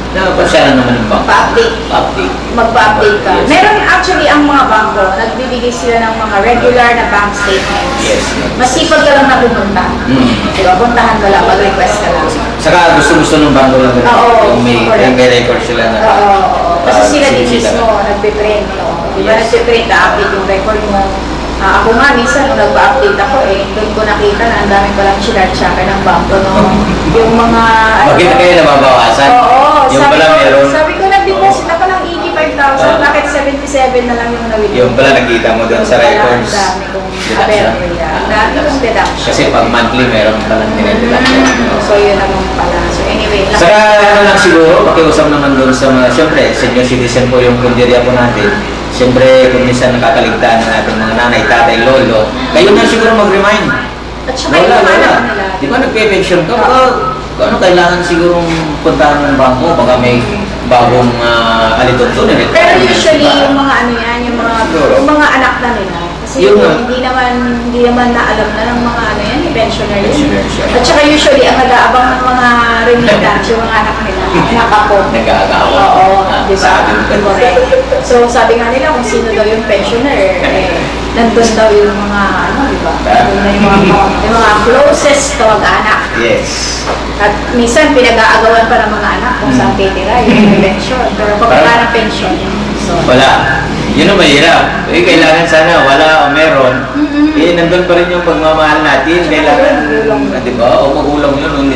na pasyalan naman yung bank. Pa-update. Magpa-update ka. Yes. Meron actually ang mga bangko, nagbibigay sila ng mga regular na bank statements. Yes. Masipag ka lang na pumunta. Diba? Puntahan ka lang, mag-request ka lang. Saka gusto-gusto ng banko lang. Oo, Yung may record sila na. Kasi sila din sinisita mismo, ka. nagpiprint. Diba? Yes. Nagpiprint, na-update yung record mo. Ako nga, minsan, nung nagpa-update ako, doon ko nakita na ang dami palang sinartsaka ng bangko. No? Yung mga... Bakit na kayo nababawasan? Oo, Yung pala meron. sabi ko, nag-deposit ako ng 85,000, bakit 77 na lang yung na-withdraw? Yung pala nakita mo doon sa records. Ang dami kong Deduction. aberya. Ang dami kong deduction. Kasi pag monthly meron palang dinediduction. So, yun naman pala. So, anyway. Saka ano lang siguro, pakiusap naman doon sa mga, siyempre, senior citizen po yung pundirya po natin. Siyempre, kung minsan nakakaligtaan ng ating mga nanay, tatay, lolo, kayo na siguro mag-remind. At saka yung mga anak nila. Di ba nagpe-pension ka? Baka, kailangan sigurong puntahan ng bangko, baka may bagong alitunto na rin. Pero usually, yung mga ano yan, yung mga anak na nila. Kasi Yun nga. hindi naman na alam na ng mga ano yan, pensioner yun. Pensioner siya. At saka usually, ang nag-aabang ng mga remittance, yung mga anak nila, anak ako. Nag-aagawa. Oo, di ba? Sabi mo. Correct. So, sabi nga nila kung sino daw yung pensioner, nandun daw yung mga, ano, di ba? Nandun na yung mga closest kamag-anak. Yes. At minsan, pinag-aagawan pa ng mga anak kung saan titira yung pension. Pero pagkaka ng pension, so, Wala. Yun ang mahirap. Kailangan sana wala o meron. Nandun pa rin yung pagmamahal natin. Kailangan, di ba? O magulang yun.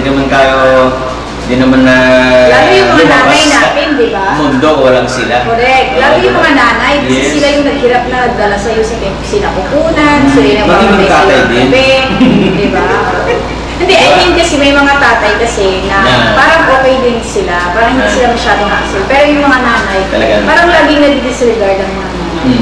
Hindi naman na lalo yung mga lumabas nanay sa natin, di ba? mundo, walang sila. Correct. Lalo yung mga nanay, kasi Yes. sila yung naghirap na nagdala sa'yo sa sinapupunan, sila yung Magiging tatay din. di ba? Hindi, I mean kasi may mga tatay kasi na parang okay din sila, parang hindi sila masyadong hassle. Pero yung mga nanay, Talagang- parang laging nadi-disregard ang mga nanay.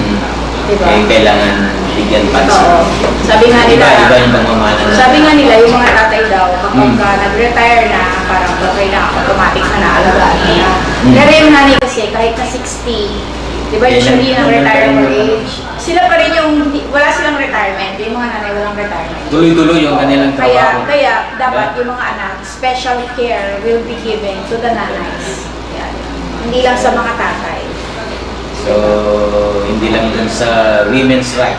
Di ba? Kailangan bigyan pansin. Oo. Sabi nga nila, Iba yung pagmamahal natin. sabi nga nila, yung mga tatay daw, kapag nag-retire na, parang okay na, automatic na naalagaan na. Pero yung nanay kasi, kahit na 60, di ba usually yung retirement age, sila pa rin yung, wala silang retirement, yung mga nanay walang retirement. tuloy-tuloy yung kanilang trabaho. Kaya dapat yung mga anak, special care will be given to the nanays. Yan. Hindi lang sa mga tatay. So, hindi lang dun sa women's right.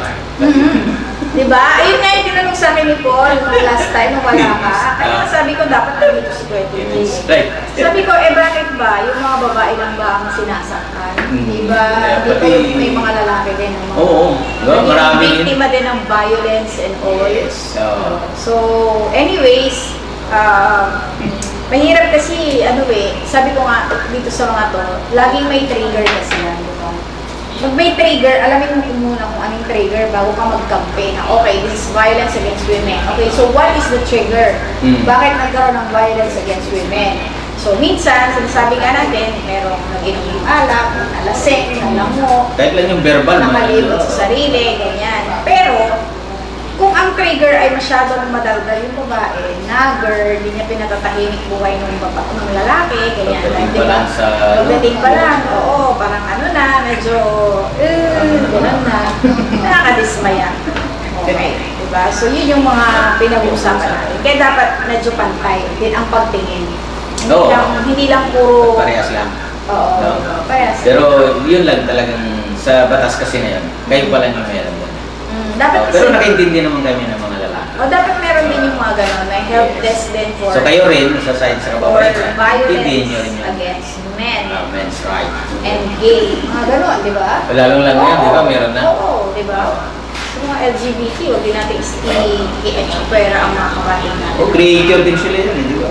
Diba? Ayun nga yung tinanong sa akin ni Paul nung last time nung wala ka. Kaya sabi ko dapat nandito si Women's 20. right. Sabi ko, bakit ba? Yung mga babae lang ba ang sinasaktan? Diba? Yeah, Di ba yung may mga lalaki din? Ng mga Oo. naging Marami. biktima din ng violence and all. Yes. So, anyways, mahirap kasi, sabi ko nga dito sa mga to, laging may trigger kasi yan. Pag may trigger, alamin mo muna kung anong trigger bago ka mag-campaign na, okay, this is violence against women. Okay, so what is the trigger? Bakit nagkaroon ng violence against women? So, minsan, sinasabi nga natin, merong nag-inom ng alak, nalasing, nalango, Kahit lang yung verbal. nakalibot sa sarili, ganyan. Pero, kung ang trigger ay masyadong madaldal yung babae, nagger, hindi niya pinatatahimik buhay ng lalaki, ganyan. Pagdating Di pa ba? lang sa... Pagdating pa lang, oo, parang medyo, gano'n na, nakakadismaya. Okay, di ba? So, yun yung mga pinag-uusapan natin. Kaya dapat medyo pantay din ang pagtingin. Oo. Hindi lang puro... Parehas lang. Oo, No? parehas. Pero yun lang talagang sa batas kasi ngayon, kayo pala yung meron yan. Dapat kasi... Pero nakaintindi naman kami ng mga lalaki. dapat meron din yung mga gano'n, may help desk din for... So kayo rin, sa side sa for kababaihan, violence intindihin nyo rin yun. against men Men's right. and gay. Mga gano'n, di ba? Lalong lang yan, di ba? Meron na. Oo, di ba? Sa mga LGBT, huwag din natin i-expera ang mga kapatid natin. O creator din sila yun, di ba?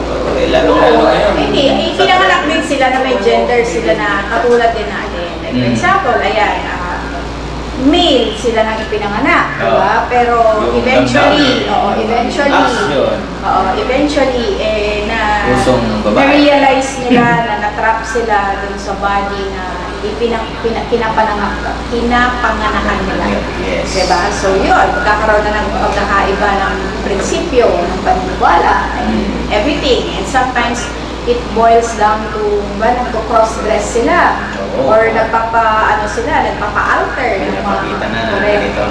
Lalong ngayon. Hindi, pinanganak din sila na may gender sila na katulad din natin. Like, for example, ayan, male sila nang ipinanganak, di ba? Pero Yung eventually, Action. Pusong babae. na-realize nila na natrap sila dun sa body na pinapanganakan nila. Yes. Diba? So yun, magkakaroon na ng pagkakaiba ng prinsipyo, ng paniniwala, and everything. And sometimes, it boils down to, nagko-cross-dress sila. Oo. Or nagpapa-alter. ng mga- Pinapakita na Correct. ganito.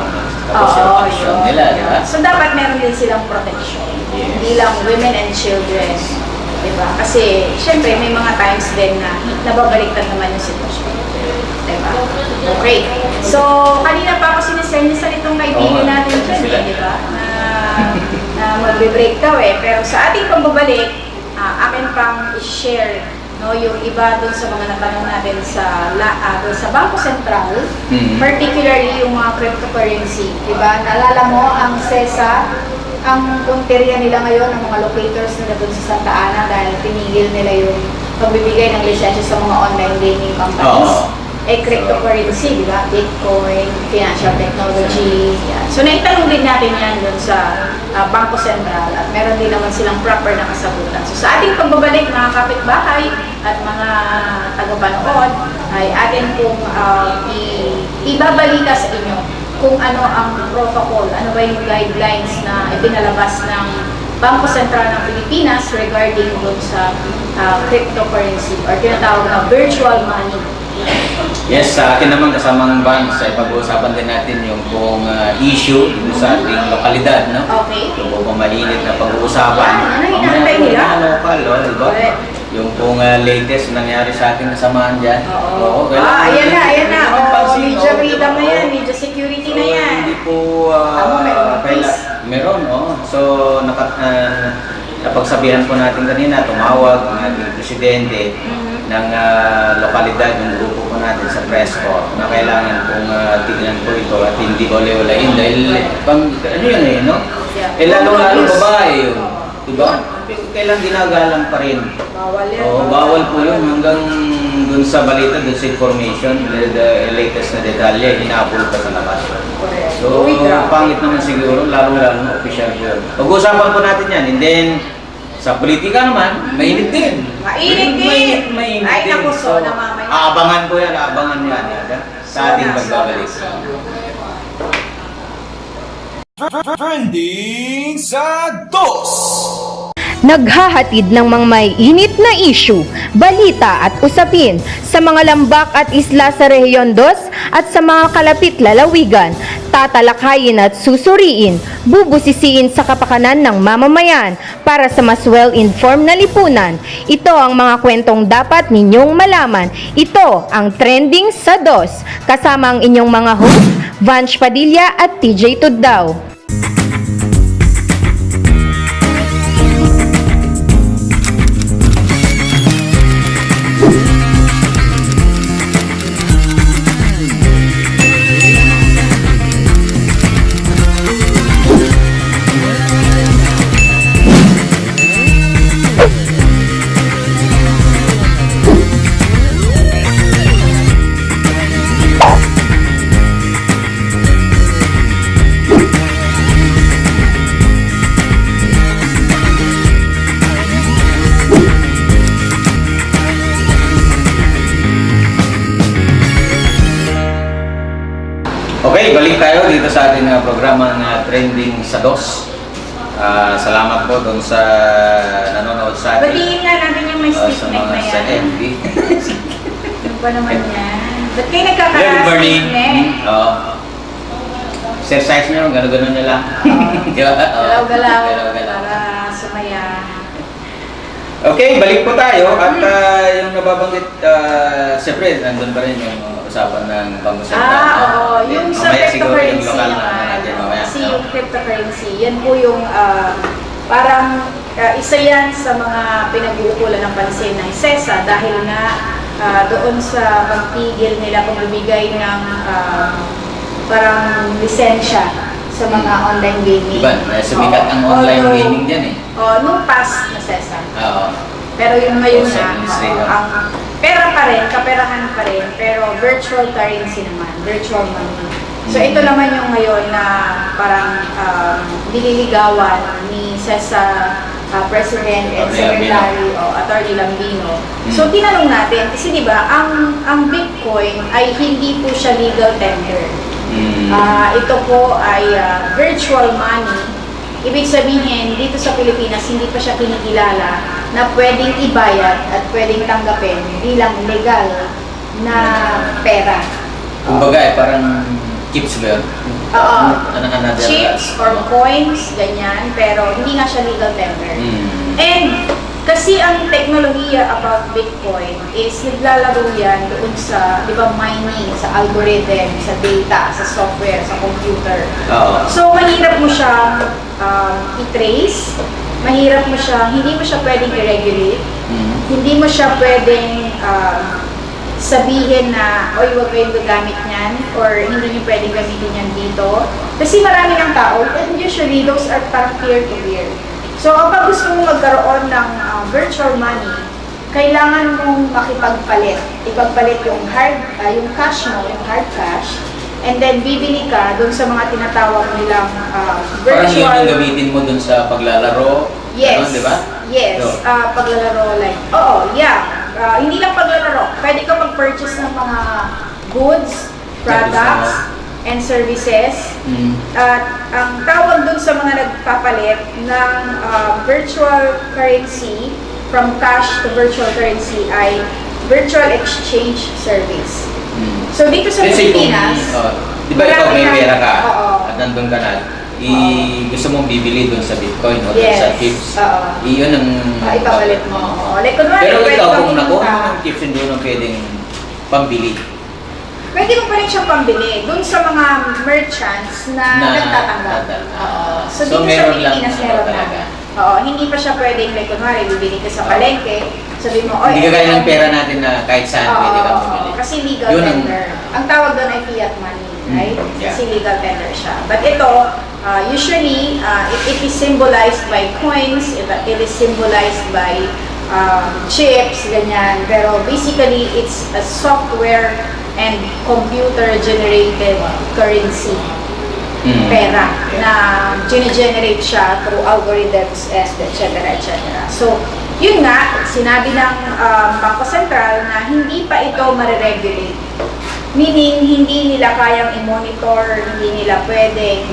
Tapos yung action yun. nila, di ba? So dapat meron din silang protection. Yes. Hindi lang women and children. Diba? Kasi, syempre, may mga times din na nababaliktad naman yung sitwasyon. Diba? Okay. So, kanina pa ako sinisend nitong kaibigan natin dyan, diba? Na magbe-break daw Pero sa ating pambabalik, akin pang i-share yung iba dun sa mga natanong natin dun sa Bangko Sentral, particularly yung mga cryptocurrency. Diba? Naalala mo ang SESA, ang punteriya nila ngayon, ang mga locators nila dun sa Santa Ana dahil pinigil nila yung pagbibigay ng lisensya sa mga online gaming companies. Cryptocurrency, di ba? Bitcoin, financial technology. Yan. So, naitanong din natin yan dun sa Bangko Sentral at meron din naman silang proper na kasagutan. So, sa ating pagbabalik, mga kapitbahay at mga tagapanood, ay atin pong ibabalita sa inyo kung ano ang protocol, ano ba yung guidelines na ipinalabas ng Bangko Sentral ng Pilipinas regarding dun sa cryptocurrency or tinatawag na virtual money. Yes, sa akin naman kasamang banks ay pag-uusapan din natin yung pong issue dito sa ating lokalidad, no? Okay. Yung pong mainit na pag-uusapan. Ano hinahantay nila? Local, di ba? Correct. Yung pong latest nangyari sa ating kasamahan dyan. Oo. Kailangan Ayan na. pansin, Media oo, freedom na oo. yan, media security na yan. Hindi po... Tama, meron please. Meron, So, napagsabihan po natin kanina, tumawag ang ating presidente ng lokalidad, yung grupo po natin sa press corps na kailangan pong tignan po ito at hindi ole-olain dahil ano yun no? Lalo babae yun, diba? Kailan ginagalang pa rin. Bawal yan. Bawal po yun hanggang dun sa balita, dun sa information, the latest na detalye, hinapol pa sa labas. Correct. So, pangit naman siguro, lalo-lalo na official po yun. Pag-uusapan po natin yan, and then, sa politika naman, mainit din. Mainit din. Mainit Ay, din. naku, so, namamay. Aabangan po yan, aabangan yan. Sa ating pagbabalik. Trending sa dos. naghahatid ng mga may init na issue, balita at usapin sa mga lambak at isla sa Rehiyon 2 at sa mga kalapit lalawigan. Tatalakayin at susuriin, bubusisiin sa kapakanan ng mamamayan para sa mas well-informed na lipunan. Ito ang mga kwentong dapat ninyong malaman. Ito ang Trending sa DOS, kasama ang inyong mga host, Vanch Padilla at TJ Tuddaw. Okay, balik tayo dito sa ating programa na Trending sa DOS. Salamat po doon sa nanonood sa atin. Batiin nga natin yung may stiff sa neck mga na sa yan. MD. Ano ba naman yan? Ba't kayo Good nagkakaras morning. stiff neck? Exercise nyo, gano'n-gano'n nyo lang. Di ba? Galaw-galaw Galaw-galaw. para sumaya. Okay, balik po tayo at yung nababanggit, siyempre, nandun pa rin yung usapan ng Bangko Sentral. Oo. Yung sa Mamaya siguro yung cryptocurrency lokal na naman. natin mamaya. Kasi yung cryptocurrency, yan po yung parang isa yan sa mga pinag-uukulan ng pansin ng SESA dahil nga doon sa pagpigil nila pagbibigay ng parang lisensya sa mga online gaming. Diba, sumikat ang online gaming dyan eh. Nung past na SESA. Oo. Pero yung ngayon Sa na, administrator. ang pera pa rin, kaperahan pa rin, pero virtual currency naman, virtual money. So ito naman yung ngayon na parang dililigawan ni SESA President and Secretary o Attorney Lambino. So tinanong natin, kasi di ba, ang Bitcoin ay hindi po siya legal tender. Ito po ay virtual money. Ibig sabihin, dito sa Pilipinas, hindi pa siya kinikilala na pwedeng ibayad at pwedeng tanggapin bilang legal na pera. Kumbaga parang chips ba yun? Oo. Another Chips or coins, ganyan, pero hindi nga siya legal tender. And kasi ang teknolohiya about Bitcoin is naglalaro yan doon sa, di ba, mining, sa algorithm, sa data, sa software, sa computer. Oo. So, mahirap mo siyang i-trace, mahirap mo siyang, hindi mo siya pwedeng i-regulate, hindi mo siya pwedeng sabihin na, oy, huwag kayong gagamit niyan, or hindi niyo pwedeng gamitin yan dito. Kasi marami ng tao, and usually those are parang peer-to-peer. So, kapag gusto mong magkaroon ng virtual money, kailangan mong makipagpalit. Ipagpalit yung yung cash mo, yung hard cash, and then bibili ka doon sa mga tinatawag nilang Parang yun virtual... yung gamitin mo dun sa paglalaro. Yes. Ano, di ba? Yes. So, Paglalaro like... Oo, yeah. Hindi lang paglalaro. Pwede ka mag-purchase ng mga goods, products, and services. At ang tawag dun sa mga nagpapalit ng virtual currency from cash to virtual currency ay virtual exchange service. So dito sa let's say kung, Pilipinas, di ba ikaw may pera ka Oo. at nandun ka na, gusto mong bibili dun sa Bitcoin o dun Yes. sa chips, Oo. iyon ang... Ipapalit mo. Like, kunwari, Pero pwede ikaw kang kung nakuha pumunta- mo ng chips, hindi mo pwedeng pambili. Pwede mo pa rin siyang pambili doon sa mga merchants na nagtatanggap. So, dito sa meron lang Pilipinas ano meron talaga. na. Hindi pa siya pwedeng, like, kunwari, bibili ka sa palengke, sabi mo, oy, Hindi ka kaya ng pera natin na kahit saan pwede ka bumili. Kasi legal Yun ang- tender. Ang tawag doon ay fiat money, right? Yeah. Kasi legal tender siya. But ito, usually, it is symbolized by coins, it is symbolized by chips, ganyan. Pero basically, it's a software and computer-generated currency. Pera na gine-generate siya through algorithms and etc. So, yun nga, sinabi ng Bangko Sentral na hindi pa ito mariregulate. Meaning, hindi nila kayang i-monitor, hindi nila pwedeng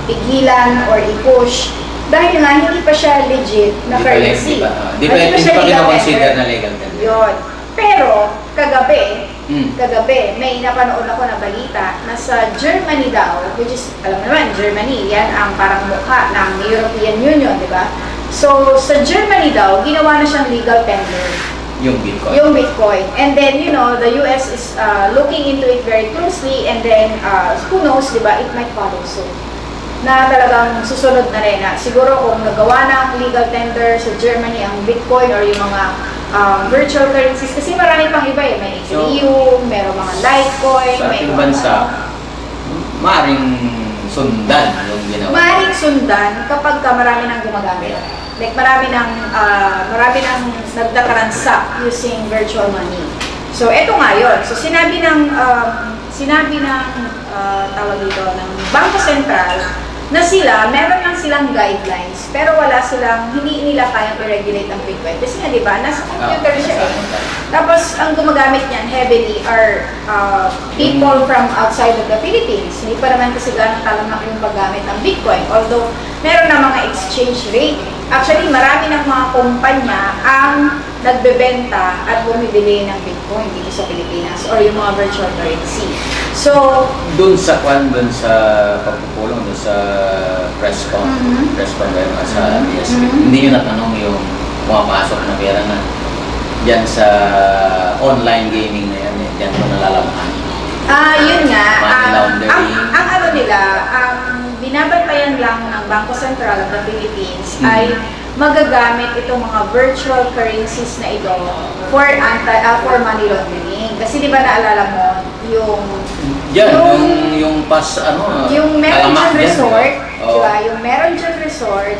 pigilan or i-push Dahil nga, hindi pa siya legit na currency. Di pa siya legal kinoconsider tender. na legal tender. Yun. Pero, kagabi, Mm. may napanood ako na balita na sa Germany daw, which is, alam naman, Germany, yan ang parang mukha ng European Union, di ba? So, sa Germany daw, ginawa na siyang legal tender. Yung Bitcoin. Yung Bitcoin. And then, you know, the US is looking into it very closely and then, who knows, di ba, it might follow soon. Na talagang susunod na rin na siguro kung nagawa ng legal tender sa Germany ang Bitcoin or yung mga virtual currencies, kasi marami pang iba eh. May Ethereum, meron mga Litecoin, Sa may ating mga bansa, maaaring sundan yung ginawa. maaaring sundan kapag ka marami nang gumagamit. Like marami nang nagda-transact using virtual money. So eto nga yun. So sinabi ng tawag dito ng Bangko Sentral na sila, meron lang silang guidelines, pero hindi nila kayang i-regulate ang Bitcoin. Kasi nga, di ba, nasa computer siya eh. Tapos, ang gumagamit niyan heavily are people from outside of the Philippines. Hindi pa naman kasi ganang talamak yung paggamit ng Bitcoin. Although, meron na mga exchange rate. Actually, marami ng mga kumpanya ang nagbebenta at bumibili ng Bitcoin dito sa Pilipinas or yung mga virtual currency. So, Doon sa pagpupulong, doon sa press con sa BSP, hindi nyo natanong yung pumapasok na pera na yan sa online gaming na yan, yan mo nalalaman. yun nga, Money laundering. ang ano nila, ang binabantayan lang ng Bangko Sentral of the Philippines ay magagamit itong mga virtual currencies na ito for money laundering. Kasi di ba naalala mo yung meron dyan resort, di ba? Yung meron dyan resort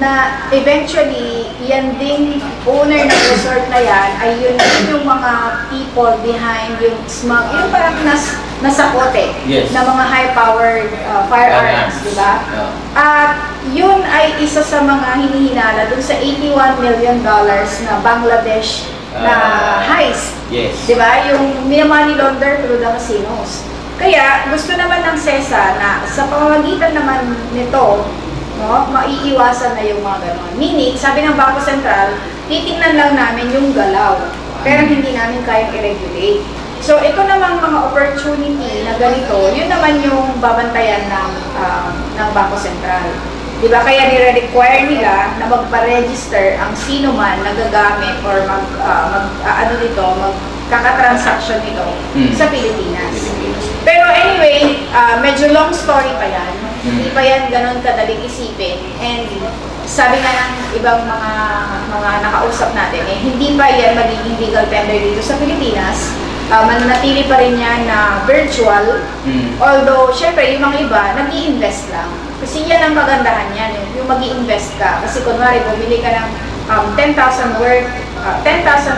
na eventually yan ding owner ng resort na yan ay yun yung mga people behind yung yung parang nasa kote na mga high-powered firearms, di ba? At yun ay isa sa mga hinihinala dun sa $81 million na Bangladesh na heist. Di ba? Yung money launder through the casinos. Kaya gusto naman ng SESA na sa pamamagitan naman nito, maiiwasan na yung mga gano'n. Meaning, sabi ng Bangko Sentral, titingnan lang namin yung galaw, pero hindi namin kayang i-regulate. So, ito namang mga opportunity na ganito, yun naman yung babantayan ng Bangko Sentral. Diba? Kaya nire-require nila na magpa-register ang sino man na gagamit or magkaka-transaction nito sa Pilipinas. Pero anyway, medyo long story pa yan. Hindi pa yan ganun kadaling isipin. And sabi nga ng ibang mga nakausap natin, hindi pa yan magiging legal tender dito sa Pilipinas. Mananatili pa rin yan na virtual. Although, syempre, yung mga iba, nag-i-invest lang. Kasi yan ang kagandahan yan, yung mag-i-invest ka. Kasi kunwari, bumili ka ng 10,000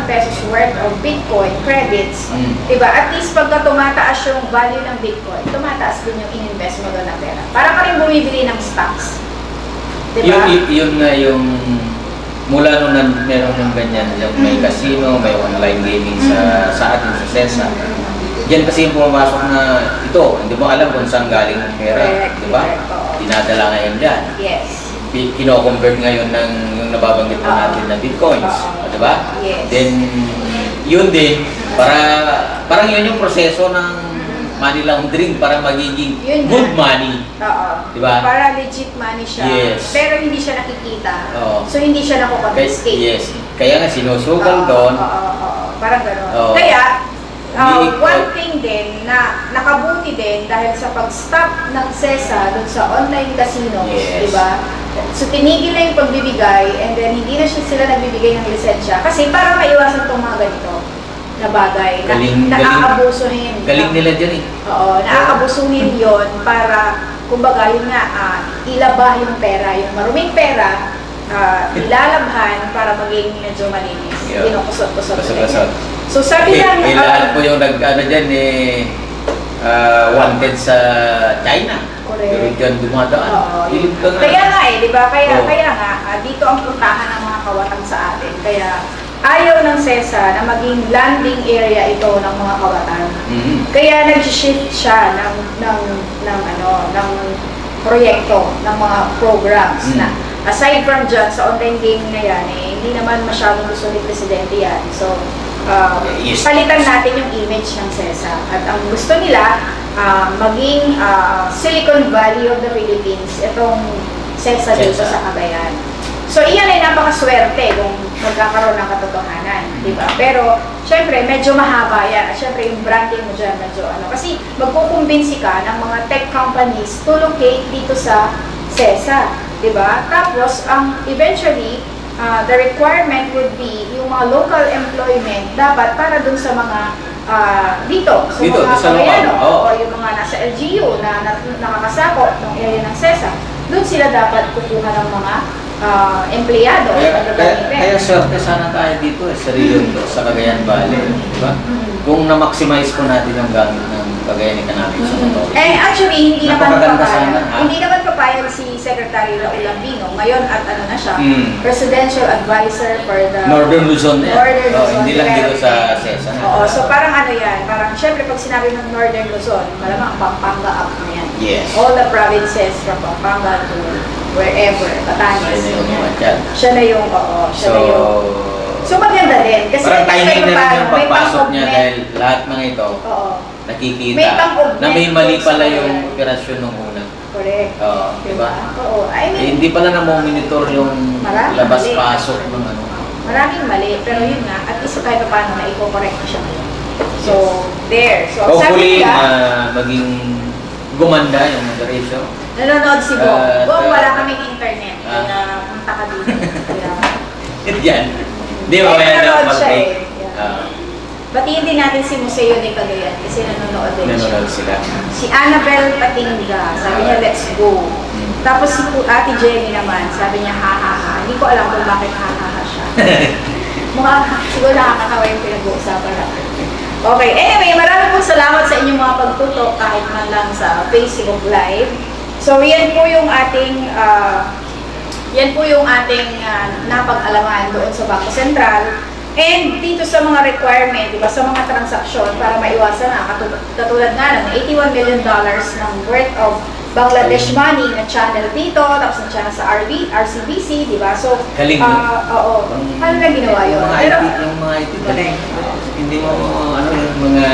pesos worth of Bitcoin credits, diba? At least pagka tumataas yung value ng Bitcoin, tumataas din yung in-invest mo doon na pera. Para ka rin bumibili ng stocks. Diba? Yun nga yung mula nung meron ng ganyan, yung may casino, may online gaming sa atin sa SESA. Diyan kasi yung pumapasok na ito, hindi mo alam kung saan galing ang pera, di ba? Dinadala ngayon dyan. Yes. Kino-convert ngayon ng yung nababanggit po natin na Bitcoins, di ba? Yes. Then, yun din, parang yun yung proseso ng money laundering para magiging good money. Oo. Di ba? Para legit money siya. Yes. Pero hindi siya nakikita. Oo. So, hindi siya nakukonfiscate. Yes. Kaya nga sinusugal doon. Oo. Parang gano'n. Oo. Kaya, one thing din na nakabuti din dahil sa pag-stop ng SESA doon sa online casinos, Yes. di ba? So, tinigil na yung pagbibigay and then hindi na sila nagbibigay ng lisensya kasi para maiwasan itong mga ganito na bagay. Naaabusuhin. Galing nila dyan eh. Oo, naaabusuhin yon para, kumbaga, yun nga, ilaba yung pera, yung maruming pera, ilalabhan para maging medyo malinis. Yeah. Kinukusot-kusot. Kusot-kusot. So sabi ng Kailangan po yung dyan wanted sa China. Correct. Pero dyan dumadaan. Oo, Hilip ka nga. kaya nga di ba? Kaya Oo. nga, dito ang puntahan ng mga kawatan sa atin. Kaya ayaw ng SESA na maging landing area ito ng mga kawatan. Kaya nag-shift siya ng proyekto, ng mga programs na aside from dyan, sa online gaming na yan, hindi naman masyadong gusto ni Presidente yan. So, Yes. palitan natin yung image ng CESA. At ang gusto nila, maging Silicon Valley of the Philippines, itong CESA dito CESA. sa Cagayan. So, iyan ay napakaswerte kung magkakaroon ng katotohanan, di ba? Pero, syempre, medyo mahaba yan. At syempre, yung branding mo dyan, medyo ano. Kasi, magkukumbinsi ka ng mga tech companies to locate dito sa CESA, di ba? Tapos, eventually, the requirement would be yung mga local employment dapat para dun sa mga dito sa Dito, mga sa local, Cagayano, oo. o yung mga nasa LGU na nakakasakop ng area ng CESA, dun sila dapat kukuha ng mga empleyado. Kaya swerte sana tayo dito sa Rio, sa Cagayan Valley, di ba? Kung na-maximize po natin yung gamit ng Cagayan Economic sa motor. Actually, hindi naman Napakaganda papayag. sana, ha? Hindi naman papayag si Secretary Raul Lambino. Ngayon at ano na siya, Presidential Advisor for the Northern Luzon yan. Northern Luzon Hindi lang dito sa Development. CESA. Oo, so parang ano yan, parang syempre pag sinabi ng Northern Luzon, malamang Pampanga up na yan. Yes. All the provinces from Pampanga to wherever, Batanes. Siya na yung mga dyan. Siya na yung, oo, siya na yung... So maganda din. Kasi parang timing na rin yung may pagpasok niya pang-augment. dahil lahat ng ito Oo. nakikita May pang-augment na may mali sa pala kanya. yung operasyon nung una. Correct. Oo, di ba? Oo. I mean, Hindi pala na-monitor yung Maraming labas-pasok ng ano. maraming mali, pero yun nga, at least kahit paano na i-correct na siya ngayon. So, there. So, Hopefully, sabi ka, maging gumanda yung moderation. nanonood si Bo. Bo, at, wala kaming internet. ah. Kaya punta ka dito. Kaya, Yan. Di ba? Eh, Kaya nanonood dapat siya mag-take. eh. Yeah. Batiin din natin si Museo de Cagayan kasi nanonood din siya. Nanonood sila. Si Annabel Patinga, sabi niya, let's go. Tapos si Ate Jenny naman, sabi niya, ha ha ha. Hindi ko alam kung bakit ha ha ha siya. Siguro nakakatawa yung pinag-uusapan natin. Okay, anyway, maraming pong salamat sa inyong mga pagtutok kahit man lang sa Facebook Live. So, yan po yung ating napag-alaman doon sa Bangko Sentral. And dito sa mga requirement, diba, sa mga transaksyon para maiwasan na, katulad nga ng $81 million ng worth of Bangladesh money na channel dito, tapos na channel sa RCBC, di ba? So, Galing, no? oo. Paano na ginawa yun? Yung mga IT, galing. Hindi mo, yung mga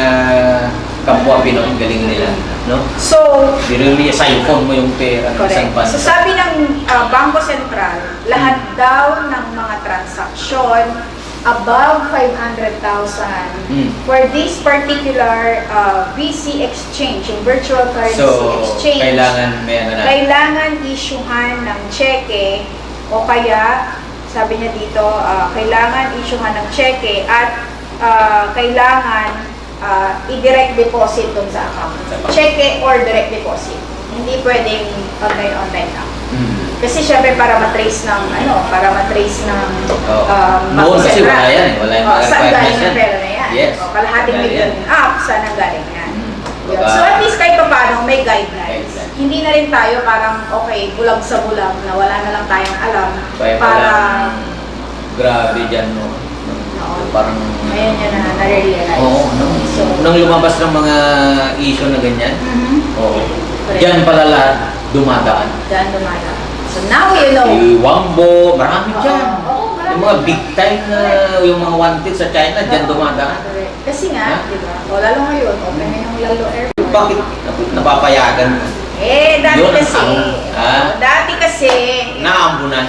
kapwa Pinoy, galing nila, no? So, Really, cellphone mo yung pera ng isang correct. bansa. So, sabi ng Bangko Sentral, lahat daw ng mga transaksyon above 500,000 for this particular VC exchange, yung virtual currency So, exchange. kailangan may ano na. Kailangan isyuhan ng cheque o kaya, sabi niya dito, kailangan isyuhan ng cheque at kailangan i-direct deposit dun sa account. Cheque or direct deposit. Hindi pwedeng online lang. Kasi syempre para matrace ng Noon kasi wala yan. Wala yung mga saan galing requirements ang yan. pera na yan? Yes. Kalahating Galing million yan. up, saan ang galing yan? Yun. Baka- So at least kahit pa paano may guidelines. Guidelines. Hindi na rin tayo parang okay, bulag sa bulag na wala na lang tayong alam Kaya para grabe dyan, no? Parang... ngayon yun na nare-realize. Oo, no? So, Nung lumabas ng mga issue na ganyan, oo. Correct. Dyan pala lahat dumadaan. dyan dumada. So now you know. Si Wambo, marami dyan. Oo, marami. Yung mga big time na, yung mga wanted sa China, dyan dumadaan. Correct. Kasi nga, Ha? di ba? O lalo ngayon, open na yung Lalo Airport. Bakit napapayagan mo? Dati Yun ang kasi. tanong. Ha? Dati kasi. Naambunan.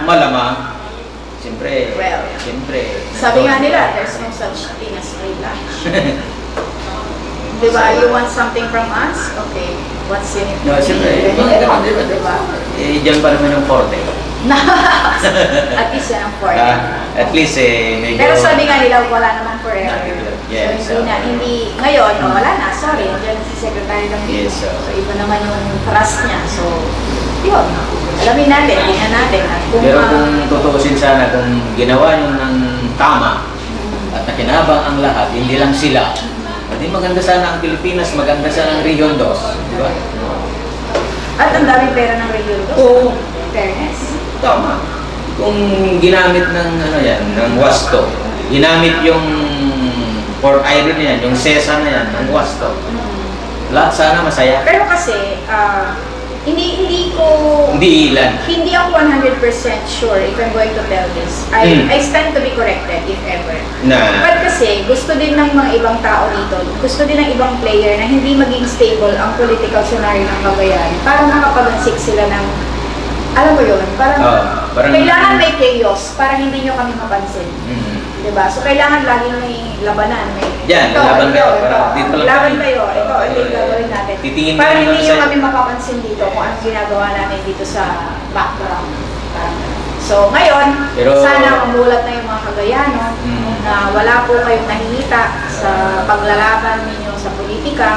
Malamang. Siyempre, Well, siyempre. Sabi nga nila, there's no such thing as free lunch. Di ba? You want something from us? Okay. What's in it? No, siyempre. Mga ganun, di ba? Di ba? Dyan pa naman yung forte. At least yan ang for At least, medyo... Pero sabi nga nila, wala naman forever. Yes, So, hindi, ngayon, wala na, sorry, dyan si Secretary ng Yes, so, iba naman yung trust niya. So, yun, alamin natin, tingnan natin. At kung, Pero kung tutuusin sana, kung ginawa nyo ng tama at nakinabang ang lahat, hindi lang sila, hindi maganda sana ang Pilipinas, maganda sana ang Region 2. Di ba? at ang daming pera ng Rio. Oo. Fairness. Tama. Kung ginamit ng ano yan, ng wasto, ginamit yung Port Irene na yan, yung CESA na yan, ng wasto, lahat sana masaya. Pero kasi, hindi ko... Hindi ilan. Hindi ako 100% sure if I'm going to tell this. I stand to be corrected if ever. Na, But kasi, gusto din ng mga ibang tao dito, gusto din ng ibang player na hindi maging stable ang political scenario ng Cagayan para makapag-ansik sila ng, alam mo yun, parang, parang kailangan may chaos para hindi nyo kami mapansin. Diba? So, kailangan laging may labanan. May, Yan, laban kayo. Parang dito lang laban kami. kayo. Ito yung gagawin natin. Titingin Para namin hindi lang nyo sa- kami mapapansin dito kung anong ginagawa natin dito sa background. Parang ganun. So, ngayon, Pero- sana mamulat na yung mga Cagayano na wala po kayong nakikita sa paglalaban ninyo sa politika.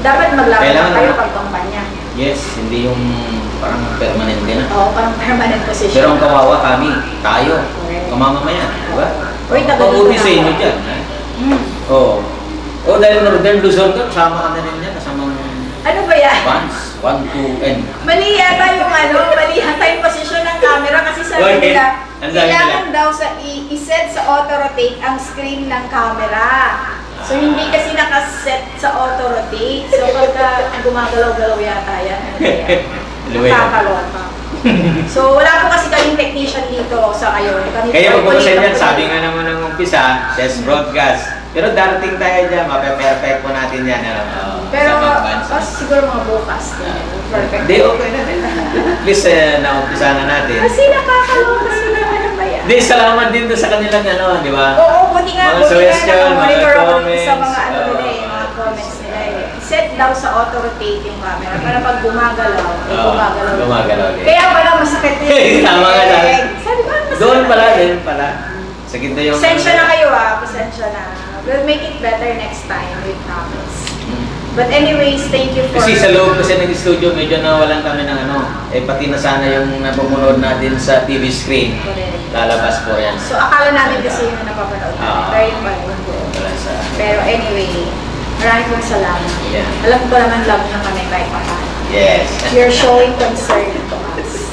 Dapat maglaban Kailangan na kayo naman. pagkampanya. yes, hindi yung parang permanente na. Oo, parang permanent position. Pero ang kawawa kami, tayo, Correct. kamamamayan, di ba? Uy, taga dito Mabuti na sa ako. inyo dyan. Ha? Hmm. Oo. Oh, dahil Northern Luzon ka, kasama ka na rin yan, kasamang Ano ba yan? bands, 1, 2, and Mali yata mali yata yung position ng camera kasi sabi Okay. nila, Ang sabi kailangan daw sa i-set sa auto-rotate ang screen ng camera. So, hindi kasi nakaset sa auto-rotate. So, pagka gumagalaw-galaw yata yan, ano kaya? Luwi. Nakakaloka. So, wala po kasi kaming technician dito sa kayo. Kami Kaya po pag yan, po sabi dito. nga naman ng umpisa, test broadcast. Pero darating tayo dyan, mape-perfect po natin yan. Ano, Pero, sa mga bands. siguro mga bukas. Perfect. Hindi, okay na din. At least, naumpisa na natin. Kasi nakakaloka sila. Ano ba yan? Hindi, salamat din doon sa kanilang ano, di ba? Oo, buti nga, Mga suggestion, mga monitor ako comments, sa mga ano oo. nila eh, mga comments nila eh. Set daw sa auto-rotate yung camera para pag gumagalaw, Oo, gumagalaw. gumagalaw din. Kaya pala masakit din. Tama nga sabi. Sabi ko, masakit. Doon pala din pala. Sa ganda yung... Pasensya na kayo pasensya na. We'll make it better next time with promise. But anyways, thank you for... Kasi sa loob kasi ng studio, medyo nawalan kami ng ano, pati na sana yung napamunod natin sa TV screen. Correct. Lalabas po yan. So akala namin kasi yung napapanood natin. Oo. Pero yung pala yung buo. Wala sa... Pero anyway, maraming pong salamat. Yeah. Alam ko naman love na kami kahit pa paano. Yes. You're showing concern to us.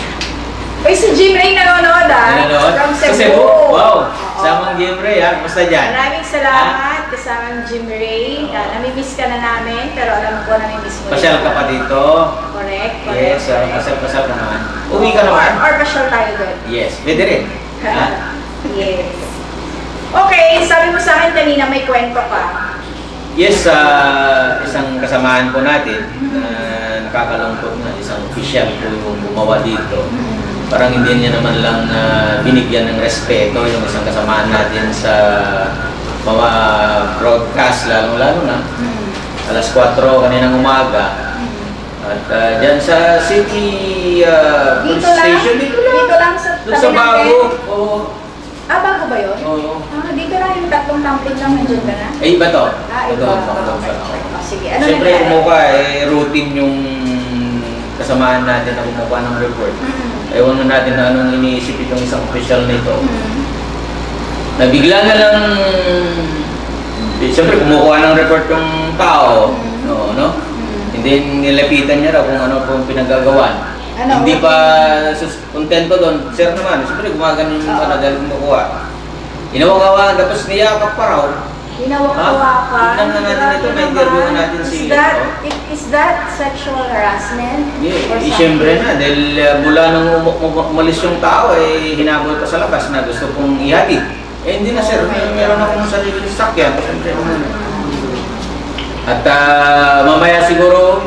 Uy, si Jim Ray nanonood Nanonood? From Sa Cebu. Cebu? Wow! Oo. Samang Game Ray ha? Basta dyan. Maraming salamat kasamang Jim Ray. Nami-miss ka na namin, pero alam ko nami-miss mo. rin. Pasyal ka pa dito. Correct. Yes, pasal ka naman. Uwi ka naman. Or pasyal tayo doon. Yes, pwede rin. Ha? Yes. Okay, sabi mo sa akin kanina may kwento ka. Yes, isang kasamaan po natin na nakakalungkot na isang official po yung gumawa dito. Parang hindi niya naman lang binigyan ng respeto yung isang kasamaan natin sa mga broadcast, lalong-lalo na. Alas 4 kaninang umaga. At dyan sa city police Dito lang? station, Dito lang sa doon sa tabi ng bago. tent? Oo. Bago ba yun? Oo. Dito lang yung tatlong tumbling lang nandiyan ka na? Eh, iba to. Iba. Doon, Okay. doon. Sige, ano Siyempre, nangyari? kumuha routine yung kasamaan natin na kumuha ng report. Ewan na natin na anong iniisip itong isang official nito. Nabigla na lang, siyempre kumukuha ng report yung tao, no? Hindi nilapitan niya raw kung ano pong pinagagawan. Ano? Hindi pa kontento doon. Sir naman, siyempre gumagano yung ano dahil kumukuha. Inawa-gawa, tapos niyakap pa raw. Hinawa-kawa ka. Tignan na natin ito, may interview na natin si... Is that sexual harassment? Or Siyempre na, dahil mula nung umalis yung tao, hinabol pa sa labas na gusto kong ihatid. Hindi na sir, meron akong sariling sakyan. Siyempre naman. At mamaya siguro,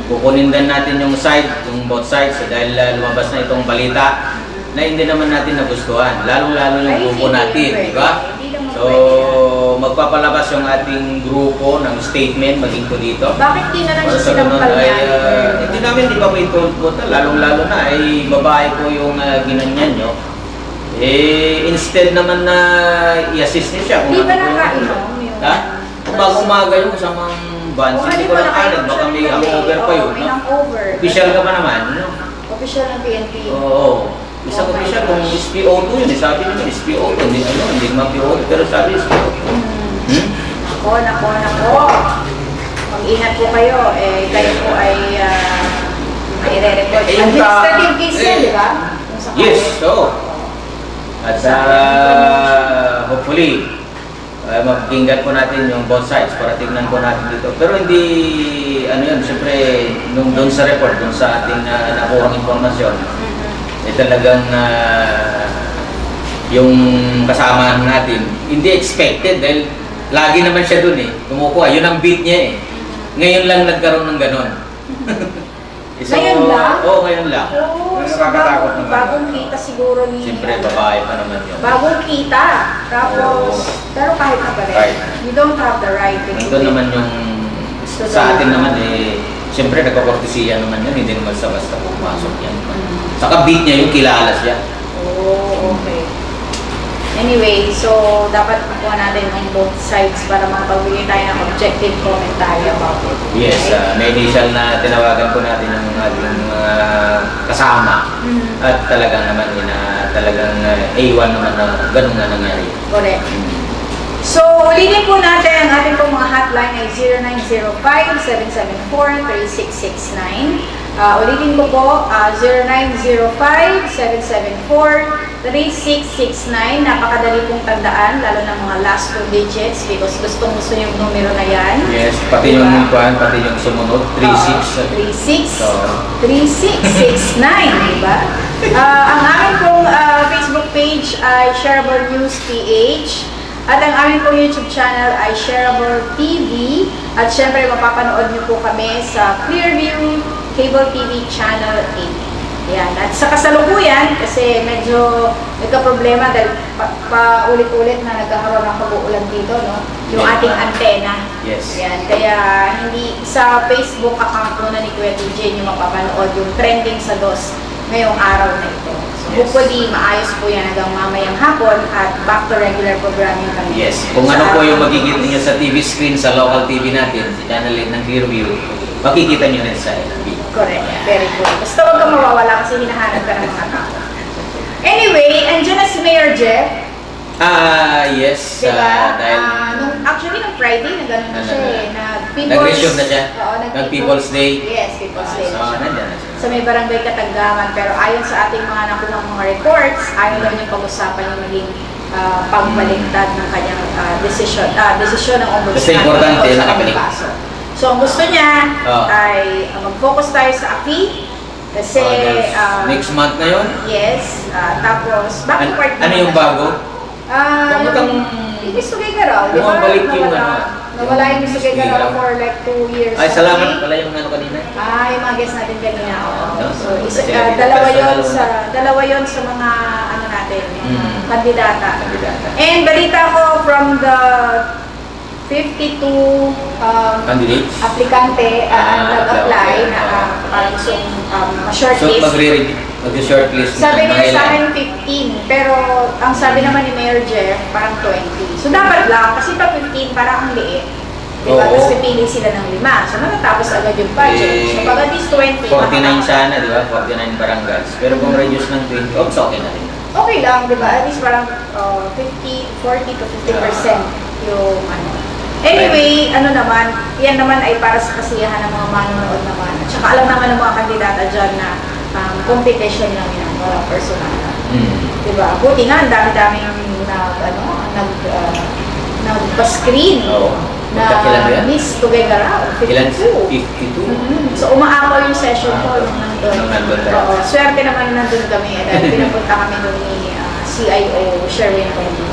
kukunin din natin yung side, yung both sides, dahil lumabas na itong balita na hindi naman natin nagustuhan. Lalong-lalo yung grupo natin, di ba? So, magpapalabas yung ating grupo ng statement, maging po dito. Bakit di na lang siya Sa sinampal ganun ay, niya? hindi namin, di ba po ito po, lalong-lalo na ay babae po yung ginanyan nyo. Instead naman na i-assist niyo siya. Di ba ano po yung- nakainom yun? Ha? Kung bago umaga yung kasamang bands, hindi ko lang alam, baka may hangover pa yun. May No? hangover. Official ka pa naman, no? Official ng PNP. Oo. Isang official, kung SPO2 yun, sabi nyo, SPO2, hindi naman PO2, pero sabi SPO2. Nako. Mag-ingat po kayo. Kayo po ay maire-report. Yung Administrative case yan, di ba? Kung sakali. Yes, so. At hopefully, mapakinggan po natin yung both sides para tignan po natin dito. Pero hindi, ano yun, siyempre, nung doon sa report, doon sa ating nakuhang informasyon, talagang yung kasama natin, hindi expected dahil lagi naman siya doon kumukuha. Yun ang beat niya Ngayon lang nagkaroon ng ganon. So, Ngayon lang? Oo, ngayon lang. So Nakakatakot naman. bagong kita siguro ni... Siyempre, babae pa naman yun. Bagong kita. Tapos, pero kahit na pa rin, Right. you don't have the right to do Ito it. naman yung, sa atin naman siyempre nagkakortesiya naman yun, hindi naman sa basta pumasok yan. Saka beat niya yung kilala siya. Oh, okay. Anyway, so dapat makuha natin ang both sides para makapagbigay tayo ng objective commentary about it. Yes, Okay? may initial na tinawagan po natin yung ating mga kasama. At talagang naman talagang A1 naman na ganun nga nangyari. Correct. So, ulitin po natin ang ating pong mga hotline ay 0905-774-3669. Ulitin ko po, 0905-774-3669. Napakadali pong tandaan, lalo na mga last 2 digits because gusto yung numero na yan. Yes, pati Diba? yung kuhan, pati yung sumunod, 36. 36. So, 3669, diba? Ang aming pong Facebook page ay Shareable News PH. At ang aming pong YouTube channel ay Shareable TV. At syempre, mapapanood niyo po kami sa Clearview Cable TV Channel 8. Yan. At sa kasalukuyan, kasi medyo nagka-problema dahil pa-ulit-ulit na nagkakaroon ng pag-uulan dito, no? Yung ating antena. yes. Yan. Kaya hindi sa Facebook account muna ni Kuya DJ niyo mapapanood yung trending sa DOS ngayong araw na ito. So, Yes. hopefully, maayos po yan hanggang mamayang hapon at back to regular programming kami. Yes, kung ano po yung makikita niyo sa TV screen sa local TV natin, sa channel 8 ng Clearview, makikita niyo rin sa FB. Correct. Very good. Basta huwag kang mawawala kasi hinahanap ka ng mga tao. Anyway, andyan na si Mayor Jeff. Yes, Diba? dahil Actually, nung Friday, na gano'n na siya nag-resume na siya. Oo, Nag-People's Day. Yes, People's Day na So, siya. nandyan na siya. Sa may barangay Katanggaman. Pero ayon sa ating mga nakulang mga reports, ayaw daw niyang pag-usapan yung maging pagbalintad ng kanyang desisyon ng ombudsman. Kasi importante, tungkol sa nakabalik. kanyang kaso. So, ang gusto niya ay mag-focus tayo sa AFI. Kasi, next month na yun? yes, tapos, bakit part Ano yung bago? yung Miss Tugigaraw, di ba? Bumabalik yung Nawala yung Miss Tugigaraw for like 2 years. Ay, salamat pala yung ano kanina. Yung mga guests natin kanina. No? So, Kasi dalawa yon sa mga ano natin, mga kandidata. Kandidata. And balita ko from the 52 Candidates? aplikante nag-apply na parang gustong So, shortlist. mag-shortlist Sabi ng nila mga sa ilan? akin 15, pero ang sabi naman ni Mayor Jeff, parang 20. So dapat lang, kasi pa 15 parang ang liit. Diba? Oo. Tapos pipili sila ng 5. So matatapos agad yung budget. So pag at least 20, 49 sana, di ba? 49 barangays. Pero kung reduce ng 20, okay na rin. okay lang, di ba? At least parang 40 to 50% yung ano. Anyway, ano naman, yan naman ay para sa kasiyahan ng mga manonood naman. At saka alam naman ng mga kandidata dyan na competition lang yan, walang personal. Diba? Buti nga, ang dami-daming nagpa-screen Oo. na Magkakilan ba yan? Miss Tugigaraw, 52. Ilan? 52? So, umaapaw yung session ko nung nandun. Nung nandun tayo. Oo, swerte naman nandun kami dahil pinapunta kami doon ni CIO Sherwin Tony.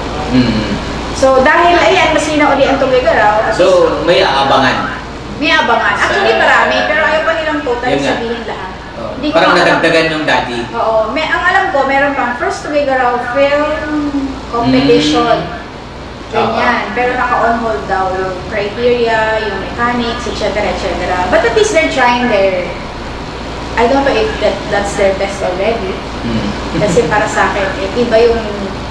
So, dahil, ayan, mas uli ang Tugigaraw. So, may aabangan. May abangan. Actually, marami, pero ayaw pa nilang total Yun nga. sabihin lahat. Hindi ko Parang alam. nadagdagan yung dati. Oo. Ang alam ko, meron pang first Tugigaraw film competition. Ganyan. Pero naka-on hold daw yung criteria, yung mechanics, etc. etc. But at least they're trying their... I don't know if that's their best already. Kasi para sa akin, iba yung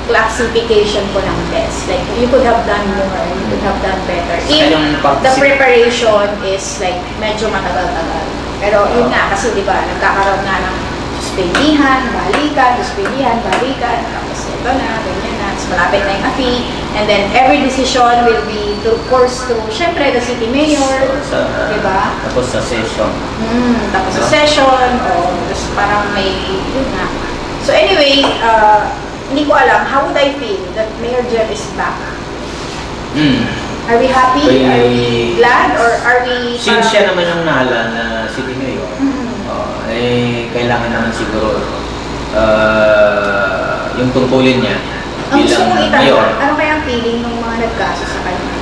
classification ko ng test. Like, you could have done more, you could have done better. If the preparation is like medyo matagal-tagal. Pero yun nga, kasi di ba, nagkakaroon nga ng suspendihan, balikan, tapos ito na, ganyan na, tapos malapit na yung AFI, and then every decision will be to course through, syempre, the city mayor, di ba? Tapos sa session. Tapos sa session, tapos parang may, yun nga. So anyway, hindi ko alam, how would I feel that Mayor Jeff is back Are we happy? Are we glad? Or are we... Since siya naman yung nahala na city mayor, kailangan naman siguro yung tungkulin niya Ang gusto bilang mong mayor. itanong, ano kaya ang feeling ng mga nagkaso sa kanya?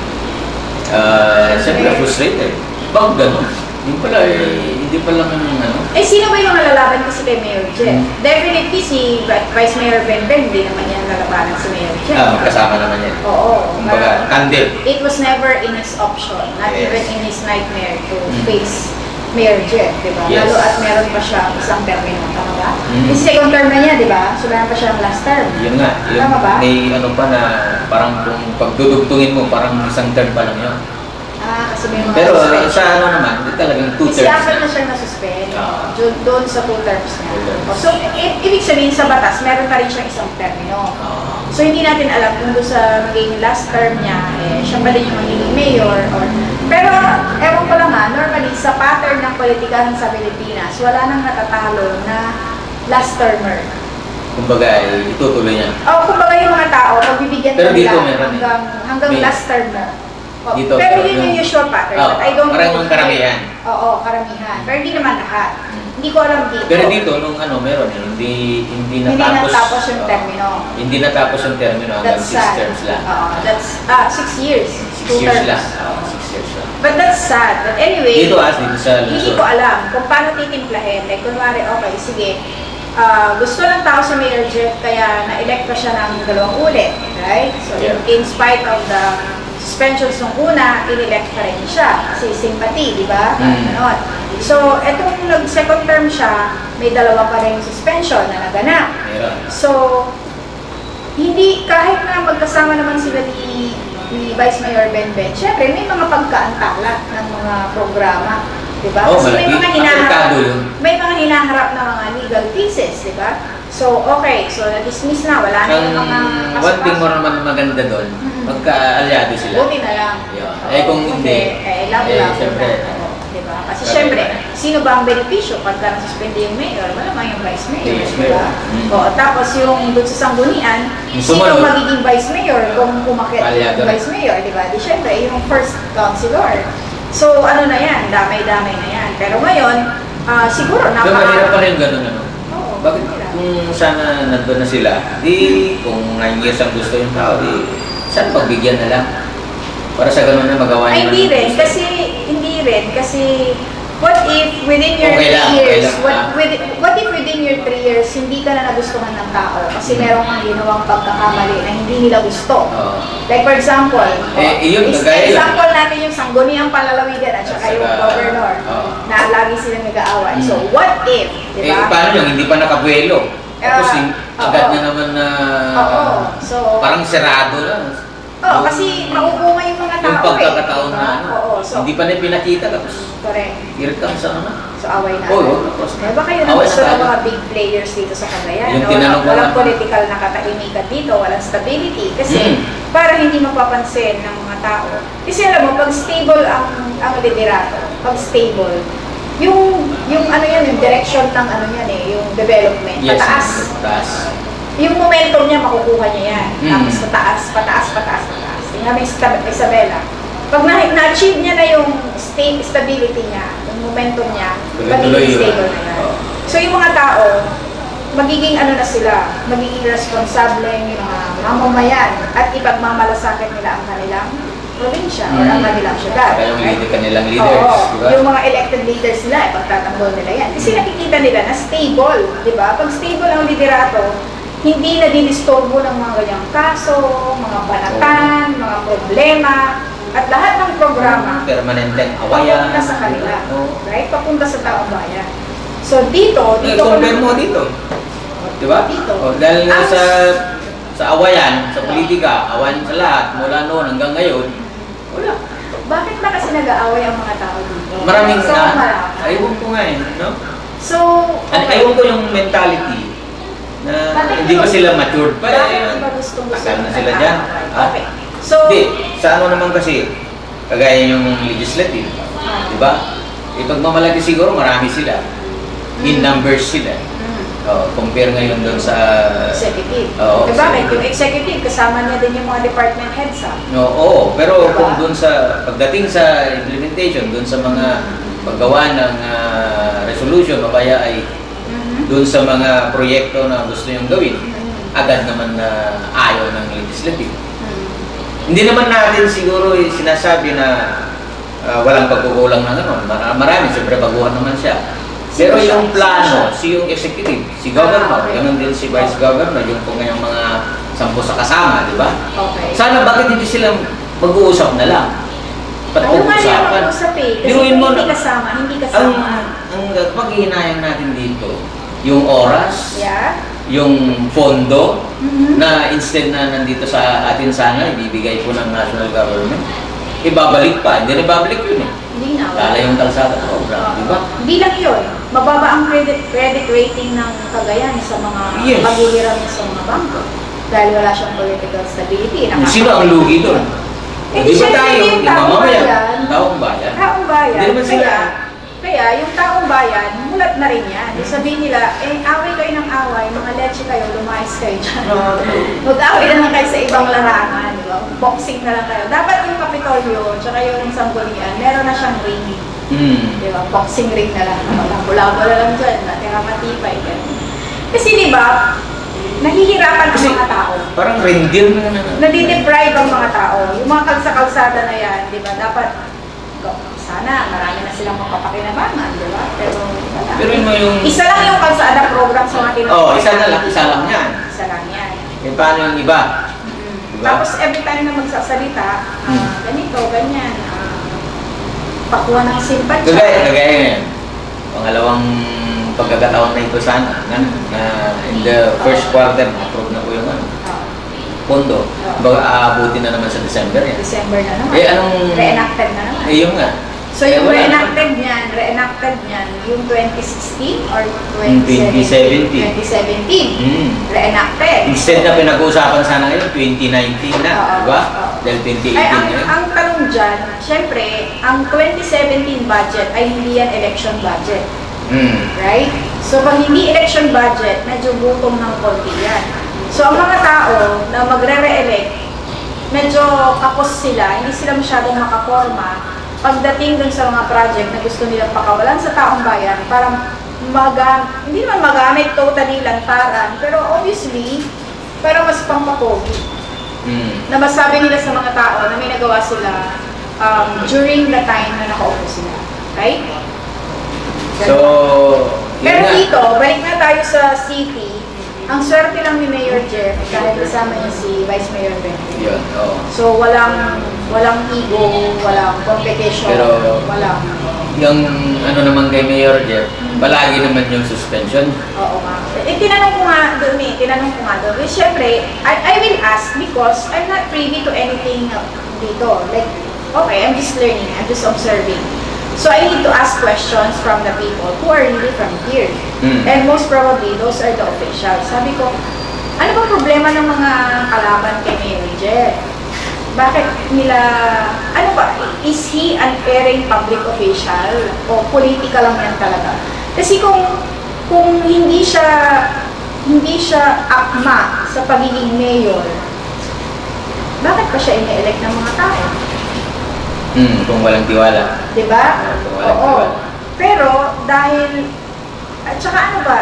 Siyempre frustrated. Bakit gano'n? Yung pala, hindi pa lang ano. Sino ba yung nalalaban kasi kay Mayor Jeff? Definitely si Vice Mayor Benben, hindi naman yan nalalabanan si Mayor Jeff. Kasama naman yan. Oo. Kumbaga, tandem. It was never in his option, not Yes. even in his nightmare to face Mayor Jeff, di ba? Yes. Lalo at meron pa siya isang termino, tama ba? Mm. Kasi second term na niya, di ba? So meron pa siyang last term. Yun nga. Yun, Tama ba? may ano pa na parang kung pagdudugtungin mo, parang isang term pa lang yun. Kasi may mga Pero suspension. sa ano naman, di talagang 2 Kasi terms apat na. na siya nasuspend. Ah. Doon sa 2 terms niya. Two terms. So, ibig sabihin sa batas, meron pa rin siyang isang termino. So, hindi natin alam kung doon sa magiging last term niya, siya ba din yung magiging mayor or... Pero, ewan ko lang normally, sa pattern ng politikahan sa Pilipinas, wala nang natatalo na last termer. Kumbaga, itutuloy niya. Kumbaga yung mga tao, pagbibigyan Pero dito nila meron eh. hanggang May- last term na. Dito, pero pero yun yung yung- usual pattern. But I don't parang know yung karamihan. Oo, karamihan. Pero hindi naman lahat. Hindi ko alam dito. Pero dito, nung meron hindi hindi natapos. natapos yung termino. Hindi natapos yung termino hanggang That's 6 sad. terms lang. That's 6 years. 6 2 years terms. lang. 6 years lang. But that's sad. But anyway, Dito dito sa hindi Luzon. ko alam kung paano titimplahin. Like, kunwari, okay, sige, gusto ng tao sa Mayor Jeff kaya na-elect pa siya ng 2 ulit, right? So, Yeah. in spite of the suspensions nung una, in-elect pa rin siya kasi sympathy, di ba? Ganon. So, etong nag-second term siya, may 2 pa rin suspension na naganap. Meron. So, hindi, kahit na magkasama naman sila ni Vice Mayor Benben, syempre may mga pagkaantala ng mga programa, di ba? Oo, Kasi may malaki. mga hinaharap, Apektado yun. may mga hinaharap na mga legal cases, di ba? So, okay, so na-dismiss na, wala na yung mga One thing mo kaso-kaso. naman maganda doon, magka-alyado sila. Buti na lang. Yeah. Oo, Kung hindi, labo-labo siyempre. na. Di ba? Kasi Correct. syempre, sino ba ang benepisyo pagka nasuspende yung mayor? Malamang yung vice mayor. Vice di ba? mayor. Oo, tapos yung doon sa sanggunian, Yung sino sumunod. magiging vice mayor kung umakit Aliado yung na. vice mayor, di ba? Di syempre, yung first councilor. So, ano na yan, damay-damay na yan. Pero ngayon, siguro Pero mahirap pa rin ganun, ano? Oo, Bakit mahirap. kung sana nandun na sila, kung 9 years ang gusto yung tao, sana pagbigyan na lang. Para sa ganun na magawa Ay, niya. hindi rin. Kasi, what if within your Okay 3 lang, years, okay lang. what if within your 3 years, hindi ka na nagustuhan ng tao kasi meron kang ginawang pagkakamali na hindi nila gusto. Like for example, yun, kagaya lang. example natin yung sangguniang palalawigan at saka yung governor na lagi silang nag-aaway. So, what if, di ba? Paano yung hindi pa nakabuelo? Tapos agad oo. na naman na So, parang serado na. kasi mauunga yung mga tao Yung pagkakataon diba? na So, hindi pa na pinakita tapos correct. hirit kang sa ano. So, away na. Oo, tapos. Baka yun ang Away gusto na ng tayo. mga big players dito sa Cagayan. Yung No? tinanong ko Walang nga. political na katahimikan dito, walang stability. Kasi para hindi mapapansin ng mga tao. Kasi alam mo, pag stable ang liderato, pag stable, yung ano yan, yung direction ng ano yan yung development, pataas. Taas. Yung momentum niya, makukuha niya yan. Tapos pataas. Tingnan mo yung Isabela. Pag na-achieve niya na yung stability niya, yung momentum niya, Tuloy-tuloy magiging yun. stable na yan. So yung mga tao, magiging ano na sila, magiging responsable yung mga mamamayan at ipagmamalasakit nila ang kanilang probinsya or ang kanilang syudad. Kaya yung kanilang leaders, Oo, di ba? yung mga elected leaders nila, ipagtatanggol nila yan. Kasi nakikita nila na stable, di ba? Pag stable ang liderato, hindi na dinistorbo ng mga ganyang kaso, mga banatan, mga problema, at lahat ng programa Permanenteng awayan. papunta sa kanila. Oo. Right? Papunta sa taong bayan. So dito ko Compare mo dito. Di ba? Dito. Dahil nga sa awayan, sa politika, awayan sa lahat, mula noon hanggang ngayon, wala. Bakit ba kasi nag-aaway ang mga tao dito? Maraming so, marami. aywan ko nga no? So, Aywan ko yung mentality na Bakit hindi ba yun? sila matured pa Bakit ba gusto Tagal na sila dyan. Okay. So, Hindi, sa ano naman kasi, kagaya yung legislative, di ba? Ipagmamalaki siguro marami sila. In numbers sila. Compare ngayon doon sa... Executive. Oo, Bakit? Yung executive, kasama niya din yung mga department heads, ha? Oo, pero Diba? kung doon sa pagdating sa implementation, doon sa mga paggawa ng resolution o kaya ay doon sa mga proyekto na gusto niyong gawin, agad naman na ayaw ng legislative. Hindi naman natin siguro sinasabi na walang pagkukulang ng ano. Marami, siyempre baguhan naman siya. Pero yung plano, yung executive, si governor, ganun din si vice governor, yung kung ngayong mga 10 sa kasama, di ba? Okay. Sana bakit hindi sila mag-uusap na lang? Ayaw nga niya mag-usap eh. Kasi Biruin mo hindi na- kasama, hindi kasama. Ang paghihinayang natin dito, yung oras, Yeah? yung pondo, na instead na nandito sa atin sana, ibibigay po ng national government, ibabalik pa. Hindi na ibabalik yun eh. Hindi na. Lala yung kalsada program, di ba? Hindi lang yun. Mababa ang credit rating ng Cagayan sa mga Yes. paghihiram niya sa mga bangko. Dahil wala siyang political stability. Sino ang lugi doon? Eh, Di ba syempre, tayo, yung yung taong mamamayan, bayan. taong bayan? Taong bayan. Hindi naman sila. Kaya yung taong bayan, mulat na rin yan. Sabihin nila, away kayo ng away, mga leche kayo, lumayas kayo dyan. Mag-away na lang kayo sa ibang larangan, di ba? Boxing na lang kayo. Dapat yung Kapitolyo, tsaka yung Sanggunian, meron na siyang ring. Di ba? Boxing ring na lang. Bula-bula lang dyan, natira matipay. Ganun. Kasi di ba, nahihirapan ang Kasi- mga tao. Parang reindeer na Nadideprive ang mga tao. Yung mga kalsa-kalsada na yan, di ba, dapat, sana marami na silang mapapakinabangan, di ba? Pero wala. Pero yun mo yung... Isa lang yung kalsada program sa mga Oo, isa lang yan. Isa lang yan. Eh, paano yung iba? Diba? Tapos every time na magsasalita, ganito, ganyan, pakuha ng simpatya. Kagaya ngayon, pangalawang pagkakataon na ito sana, na in the first quarter, approve na po yung pondo. Baga aabutin na naman sa December yan. December na naman. Eh, anong... Reenacted na naman. Yung nga. So yung wala reenacted niyan, yung 2016 or 2017. 2017. Reenacted. Instead na pinag-uusapan sana ngayon, 2019 na, Oo, di ba? oo. Dahil 2018 Ay, ngayon. ang tanong dyan, syempre, ang 2017 budget ay hindi yan election budget. Right? So pag hindi election budget, medyo gutom ng konti yan. So ang mga tao na magre-re-elect, medyo kapos sila, hindi sila masyadong makaporma pagdating dun sa mga project na gusto nilang pakawalan sa taong bayan, parang hindi naman magamit totally lantaran, pero obviously, parang mas pampapogi. Na masabi nila sa mga tao na may nagawa sila during the time na nakaupo sila. Right? So, yun Pero nga. dito, balik na tayo sa city. Ang swerte lang ni Mayor Jeff dahil kasama niya si Vice Mayor Bentley. Yun, oo. So walang ego, walang competition, Pero- walang... Yung ano naman kay Mayor Jeff, palagi naman yung suspension. Oo nga. Tinanong ko nga doon eh. Siyempre, I will ask because I'm not privy to anything dito. Like, okay, I'm just learning, I'm just observing. So I need to ask questions from the people who are really from here. And most probably, those are the officials. Sabi ko, ano bang problema ng mga kalaban kay Mayor Jeff? Bakit nila, ano ba, is he an erring public official o politika lang yan talaga? Kasi kung hindi siya akma sa pagiging mayor, bakit pa siya ine-elect ng mga tao? Kung walang tiwala. Diba? Kung walang Oo. tiwala. Pero dahil, at saka ano ba,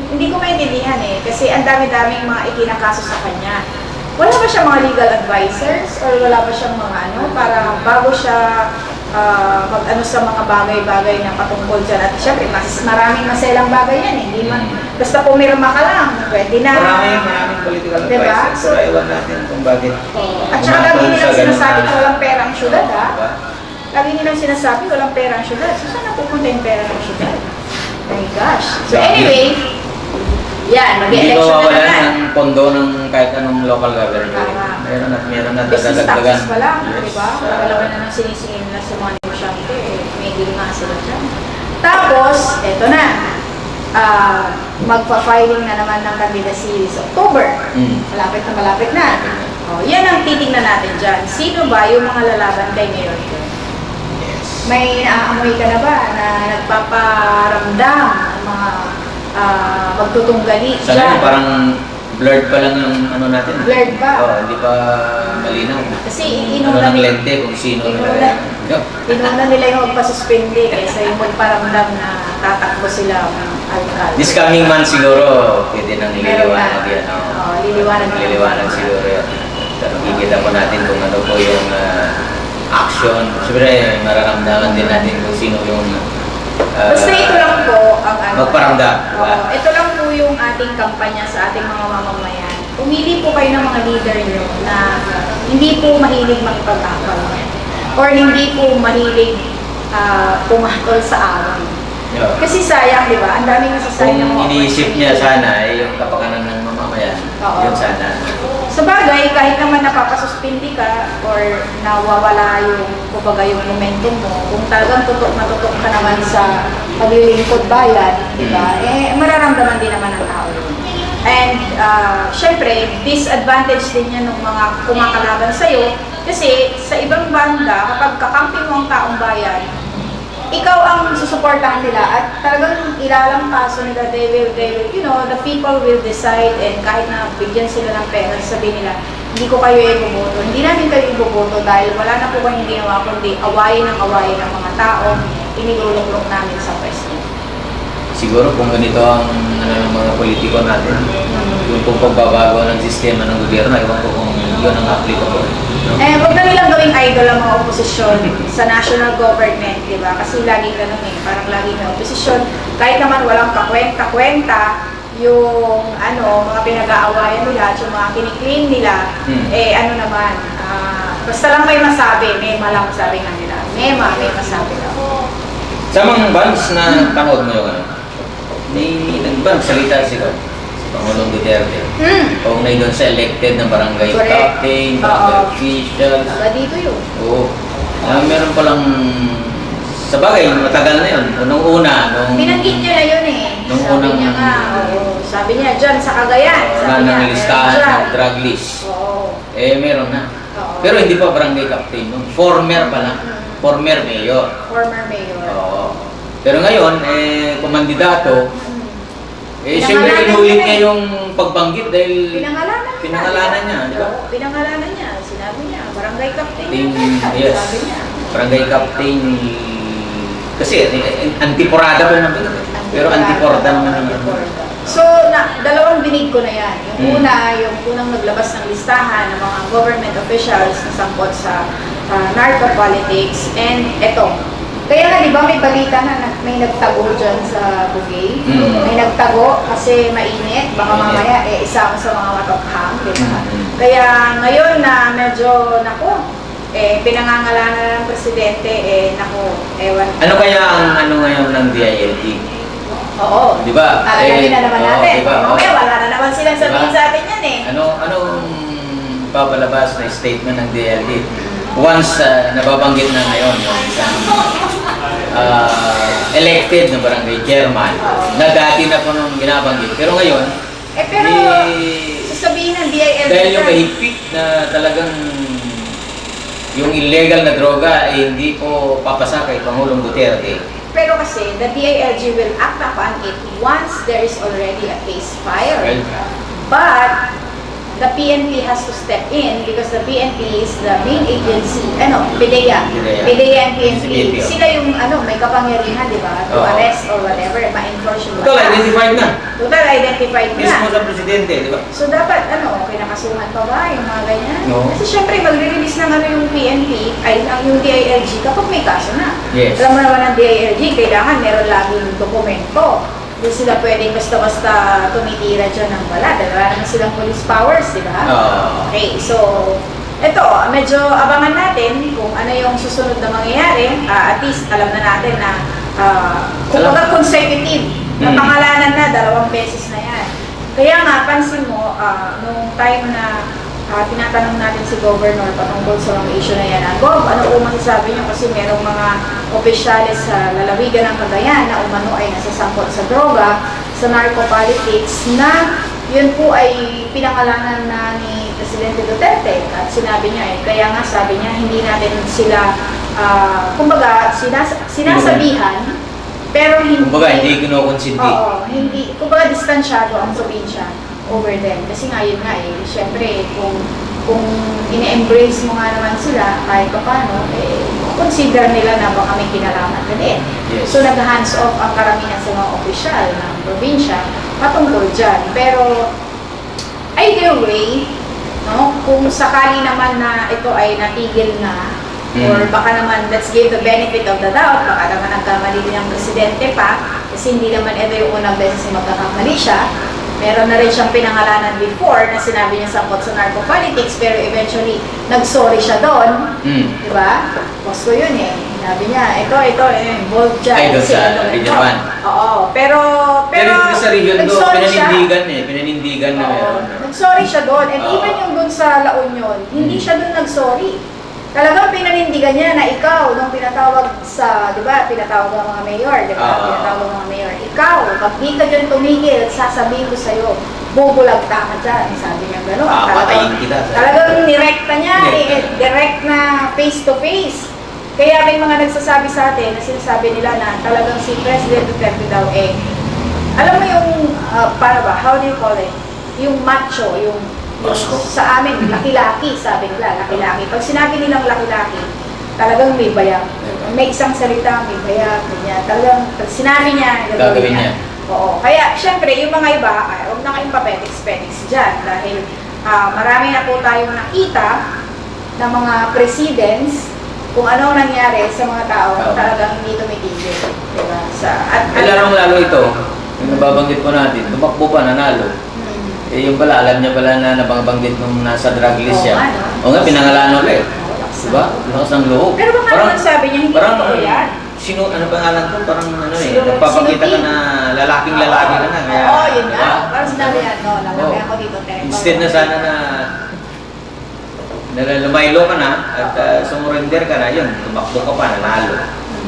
hindi ko maintindihan eh, kasi ang dami-daming mga ikinakaso sa kanya. Wala ba siya mga legal advisors or wala ba siyang mga ano, para bago siya mag-ano sa mga bagay-bagay na patungkol dyan. At syempre, maraming maselang bagay yan eh. Hindi man, basta pumirma ka lang, pwede na. Maraming political Diba? advisors. So, ewan natin kung bakit. At saka lagi nilang sinasabi na walang pera ang syudad ha. Diba? Lagi nilang sinasabi walang pera ang syudad. So saan napupunta yung pera ng syudad? Oh my gosh. So anyway, yan, Hindi mag-election na mawawalan naman. ng pondo ng kahit anong local government. Tama. Meron na Business dadagdagan. taxes pa lang, Yes. di ba? Wala na ng sinisingin na sa mga negosyante, may deal nga sila dyan. Tapos, eto na, magpa-filing na naman ng candidacy sa October. Malapit na malapit na. O, yan ang titingnan natin dyan. Sino ba yung mga lalaban kay Mayor Jeff? Yes. May naaamoy ka na ba na nagpaparamdam ang mga magtutunggali Sa ngayon, parang blurred pa lang yung ano natin. Blurred pa? Oo, hindi pa malinaw. Kasi Ano ng lente kung sino inuna nila yung magpasuspende kaysa yung magparamdam na tatakbo sila ng alkalde. This coming month siguro, pwede nang liliwanag yan. Oo, liliwanag na. Liliwanag siguro yan. So, nakikita po natin kung ano po yung action. Siyempre, mararamdaman din natin kung sino yung Basta ito lang po ang ano. magparamdam. Oo, ito lang po yung ating kampanya sa ating mga mamamayan. Pumili po kayo ng mga leader nyo na hindi po mahilig makipag-away or hindi po mahilig pumatol sa away. Yeah. Kasi sayang, di ba? Ang daming nasasayang ng Kung mga iniisip niya opportunity. sana ay yung kapakanan ng mamamayan, Oo. yun sana. Sa bagay, kahit naman napapasuspindi ka or nawawala yung, kumbaga yung momentum mo, kung talagang tutok na tutok ka naman sa paglilingkod bayan, di ba? Mararamdaman din naman ng tao. And, syempre, disadvantage din yan ng mga kumakalaban sa'yo kasi sa ibang banda, kapag kakampi mo ang taong bayan, ikaw ang susuportahan nila at talagang ilalampaso nila, they will, you know, the people will decide and kahit na bigyan sila ng pera, sabihin nila, hindi ko kayo iboboto. Hindi namin kayo iboboto dahil wala na po kayong ginawa kundi awayin ng mga tao, inilulunglong namin sa pwesto. Siguro kung ganito ang ano, ng mga politiko natin, yung pong pagbabago ng sistema ng gobyerno, ewan ko kung yun ang applicable. No? Huwag na nilang gawing idol ang mga oposisyon sa national government, di ba? Kasi laging ganun parang laging may oposisyon. Kahit naman walang kakwenta-kwenta, yung ano, mga pinag-aawayan nila at yung mga kiniklaim nila, ano naman, basta lang may masabi, may malang sabi nga nila. May masabi lang. Sa mga bands na panood mo yung ano, may nag-band salita siya si Pangulong Duterte. Kaugnay doon sa elected na barangay Correct. captain, barangay officials. Saka dito yun. Oo. Meron palang sa bagay, matagal na yun. Nung una, nung Binanggit niya na yun eh. Nung Sabi unang- niya nga, sabi niya dyan sa Cagayan. Sabi niya, ng listahan dyan. ng drug list. Oo. Meron na. Oo. Pero hindi pa barangay captain. Nung former pa lang. Former mayor. Former mayor. Oo. Pero ngayon, kumandidato, Pinangalanan siyempre niya inulit eh. niya yung pagbanggit dahil Pinangalanan niya, di ba? Oo, pinangalanan niya. Sinabi niya, barangay captain. Yes. Sabi niya. Barangay captain, kasi antiporada pa naman. Pero antiporda naman naman. So, dalawang dinig ko na yan. Yung una, yung unang naglabas ng listahan ng mga government officials na sangkot sa narco-politics. And eto, kaya nga di ba may balita na may nagtago dyan sa Bugay? May nagtago kasi mainit, baka mamaya isama sa mga matokhang, di ba? Kaya ngayon na medyo, pinangangalanan ng presidente, ewan. Ano kaya ang ano ngayon ng DILG? Oo. Di ba? Alalamin na naman oo, natin. di ba? Mamaya wala na naman silang sabihin Diba? sa atin yan eh. Anong papalabas na statement ng DILG? Once nababanggit na ngayon yung isang elected na barangay chairman na dati na po nung binabanggit. Pero ngayon, Pero sasabihin ng DILG dahil yung mahigpit na talagang yung illegal na droga ay hindi po papasa kay Pangulong Duterte. Pero kasi, the DILG will act upon it once there is already a case filed. Well, But, the PNP has to step in because the PNP is the main agency, PDEA. PDEA and PNP. Sila yung, may kapangyarihan, di ba? To Oo. arrest or whatever, ma-enforce yung Total, batas. identified na. Total identified Mismo na. sa presidente, di ba? So, dapat, kinakasuhan pa ba yung mga ganyan? No. Kasi syempre, magre-release ng yung PNP, yung DILG, kapag may kaso na. Yes. Alam mo naman ng DILG, kailangan meron laging dokumento. Hindi sila pwedeng basta-basta tumitira dyan ng wala. Dahil wala naman silang police powers, di ba? Okay, so, eto, medyo abangan natin kung ano yung susunod na mangyayari. At least, alam na natin na kumbaga consecutive na pangalanan na, 2 beses na yan. Kaya nga, pansin mo, nung time na tinatanong natin si Governor patungkol sa mga issue na yan. Gov, ano po masasabi niyo? Kasi merong mga opisyales sa lalawigan ng Cagayan na umano ay nasasangkot sa droga, sa narco-politics, na yun po ay pinangalanan na ni Presidente Duterte. At sinabi niya kaya nga sabi niya, hindi natin sila, kumbaga, sinasabihan, Pero hindi... Kumbaga, hindi kinukonsindi. Oo, hindi. Kumbaga, distansyado ang probinsya over them. Kasi nga, yun nga eh. Siyempre, kung ine-embrace mo nga naman sila, kahit pa paano, eh, consider nila na baka may kinalaman ka din. Yes. So, nag-hands off ang karamihan sa mga opisyal ng probinsya patungkol dyan. Pero, either way, no, kung sakali naman na ito ay natigil na, or baka naman, let's give the benefit of the doubt, baka naman nagkamali din ang presidente pa, kasi hindi naman ito yung unang beses na magkakamali siya. Meron na rin siyang pinangalanan before na sinabi niya sangkot sa narco-politics, pero eventually, nag-sorry siya doon. Di ba? Gusto yun eh. Sabi niya, ito, involved dyan. Ay, doon kasi sa ito. Region 1. Oo, pero Sa Region 2, nag-sorry siya. pinanindigan na Oo, meron. nag-sorry siya doon. And Oo. even yung doon sa La Union, hindi siya doon nag-sorry. Talagang pinanindigan niya na ikaw, nung pinatawag sa, di ba, pinatawag ng mga mayor, di ba, Oo. pinatawag ng mga mayor, ikaw, pag di ka dyan tumigil, sasabihin ko sa'yo, bubulagta ka dyan. Sabi niya gano'n. Patayin kita. Talagang nirekta niya, direct na face-to-face. Kaya may mga nagsasabi sa atin, na sinasabi nila na talagang si President Duterte daw alam mo yung, para ba, how do you call it? Yung macho, yung sa amin, laki-laki, sabi nila, laki-laki. Pag sinabi nilang laki-laki, talagang may bayag. May isang salita, may bayag, ganyan. Talagang, pag sinabi niya, Gagawin niya. Oo. Kaya, syempre, yung mga iba, huwag na kayong papetex-petex dyan. Dahil marami na po tayong nakita na mga presidents, kung ano ang nangyari sa mga tao, talagang hindi tumitigil. Diba? Lalo ito, yung nababanggit po natin, tumakbo pa, nanalo. Eh, yung pala, alam niya pala na nabanggit nung nasa drug list siya. O nga, pinangalan ulit. Diba? Lakas ng loob. Pero baka naman sabi niya, hindi totoo yan. Ano pangalan ko? Parang Sino- nagpapakita ka sino- na lalaking lalaki ka na. Kaya, Oo, yun nga. diba? Parang sinabi yan, no? Lalaki ako dito, Terek. Instead na sana na lumaylo ka na at sumurrender ka na, yun, tumakbo ka pa, nanalo.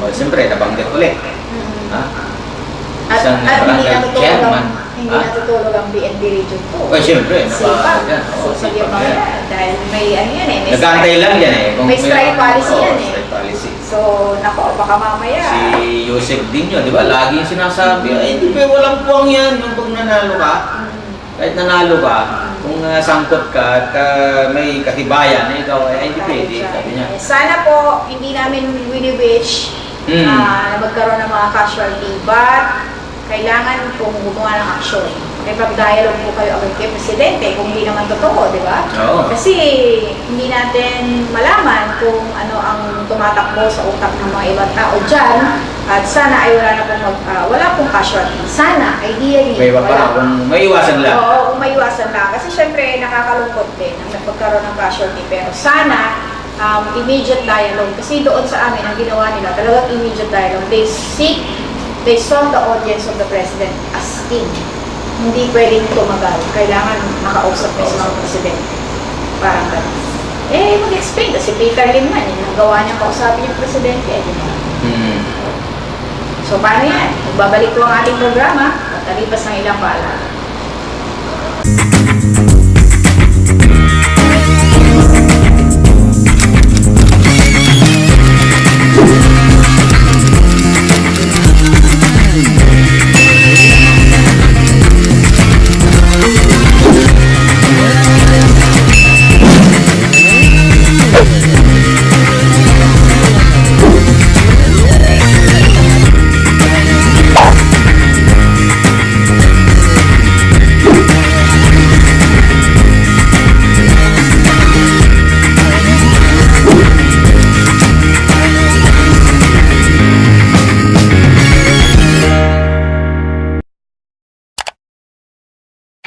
O, siyempre, nabanggit ulit. Ha? At Isang hindi barangay chairman. natutulog ang BNB Region 2. O, siyempre, Sipag. yan. Oo, Sipag yung sipag mga yan. yan. Dahil may ano yan eh. May Nagkantay lang yan eh. May strike policy yan eh. Strike policy. So, nako, baka mamaya. Si Yusek Dinyo, di ba? Lagi yung sinasabi, ay, hindi pa, walang puwang yan. Yung pag nanalo ka, kahit nanalo ka, kung sangkot ka at may katibayan na ikaw, ay hindi pwede. Sabi niya. Sana po, hindi namin wini-wish na magkaroon ng mga casualty, but kailangan pong gumawa ng aksyon. May pag-dialogue po kayo agad kay Presidente kung hindi naman totoo, di ba? Oo. Kasi hindi natin malaman kung ano ang tumatakbo sa utak ng mga ibang tao dyan, at sana ay wala pong casualty. Sana, ideally, May iba pa, kung may iwasan lang. Oo, kung maiwasan lang. Kasi syempre, nakakalungkot din na magkaroon ng casualty. Pero sana, immediate dialogue. Kasi doon sa amin, ang ginawa nila, talagang immediate dialogue. They sought the audience of the President as in. Hindi pwedeng tumagal. Kailangan makausap na sa mga Presidente. Parang ganun. Mag-explain. Kasi Peter Lim man, yung gawa niya kausapin yung Presidente. So, paano yan? Magbabalik ko ang ating programa at talipas ng ilang paalala.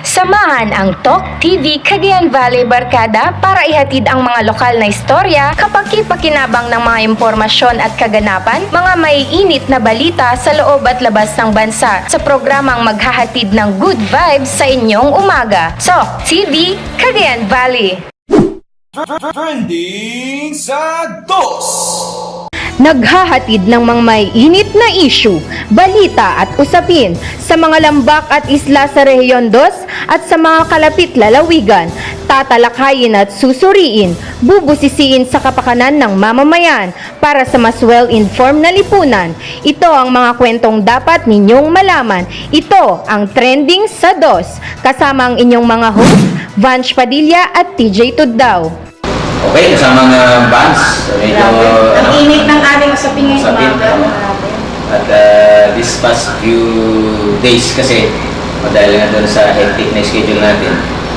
Samahan ang Talk TV Cagayan Valley Barkada para ihatid ang mga lokal na istorya, kapaki-pakinabang ng mga impormasyon at kaganapan, mga maiinit na balita sa loob at labas ng bansa sa programang maghahatid ng good vibes sa inyong umaga. Talk TV Cagayan Valley. Trending sa dos. Naghahatid ng mga may init na issue, balita at usapin sa mga lambak at isla sa Rehiyon 2 at sa mga kalapit lalawigan. Tatalakayin at susuriin, bubusisiin sa kapakanan ng mamamayan para sa mas well-informed na lipunan. Ito ang mga kwentong dapat ninyong malaman. Ito ang Trending sa 2, kasama ang inyong mga host, Vanch Padilla at TJ Tuddaw. Okay, kasama ng bands. Medyo, Ang init ng ating usapin ngayon, usapin, umaga. ano. At this past few days kasi, dahil nga doon sa hectic na schedule natin,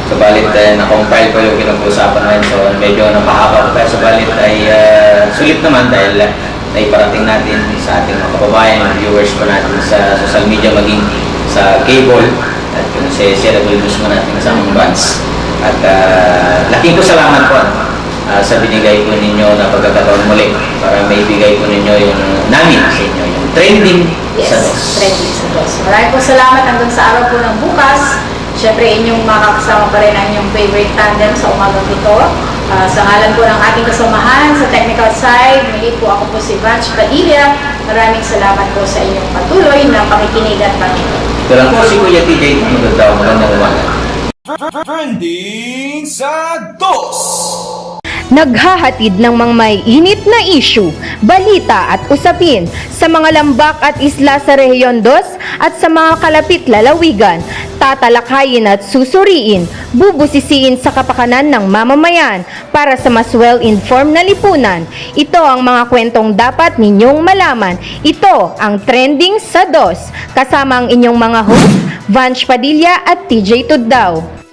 subalit na-compile pa yung pinag-uusapan natin. So medyo napahaba pa tayo, subalit ay sulit naman dahil naiparating natin sa ating mga kababayan, mga viewers po natin sa social media, maging sa cable at yung sa shareable news mo natin sa mga bands. At laking ko salamat po sa binigay po ninyo na pagkakataon muli para maibigay po ninyo yung namin sa inyo, yung trending Yes, sa dos. trending sa dos. Maraming po salamat hanggang sa araw po ng bukas. Siyempre, inyong makakasama pa rin ang inyong favorite tandem sa umagang ito. Sa ngalan po ng ating kasamahan sa technical side, muli po ako po si Vanch Padilla. Maraming salamat po sa inyong patuloy na pakikinig at panonood. Ito lang po si Kuya TJ, magandang umaga. Trending sa 2. Naghahatid ng mga may init na issue, balita at usapin sa mga lambak at isla sa Rehiyon 2 at sa mga kalapit lalawigan. Tatalakayin at susuriin, bubusisiin sa kapakanan ng mamamayan para sa mas well-informed na lipunan. Ito ang mga kwentong dapat ninyong malaman. Ito ang Trending sa 2, kasama ang inyong mga host, Vanch Padilla at TJ Tuddaw.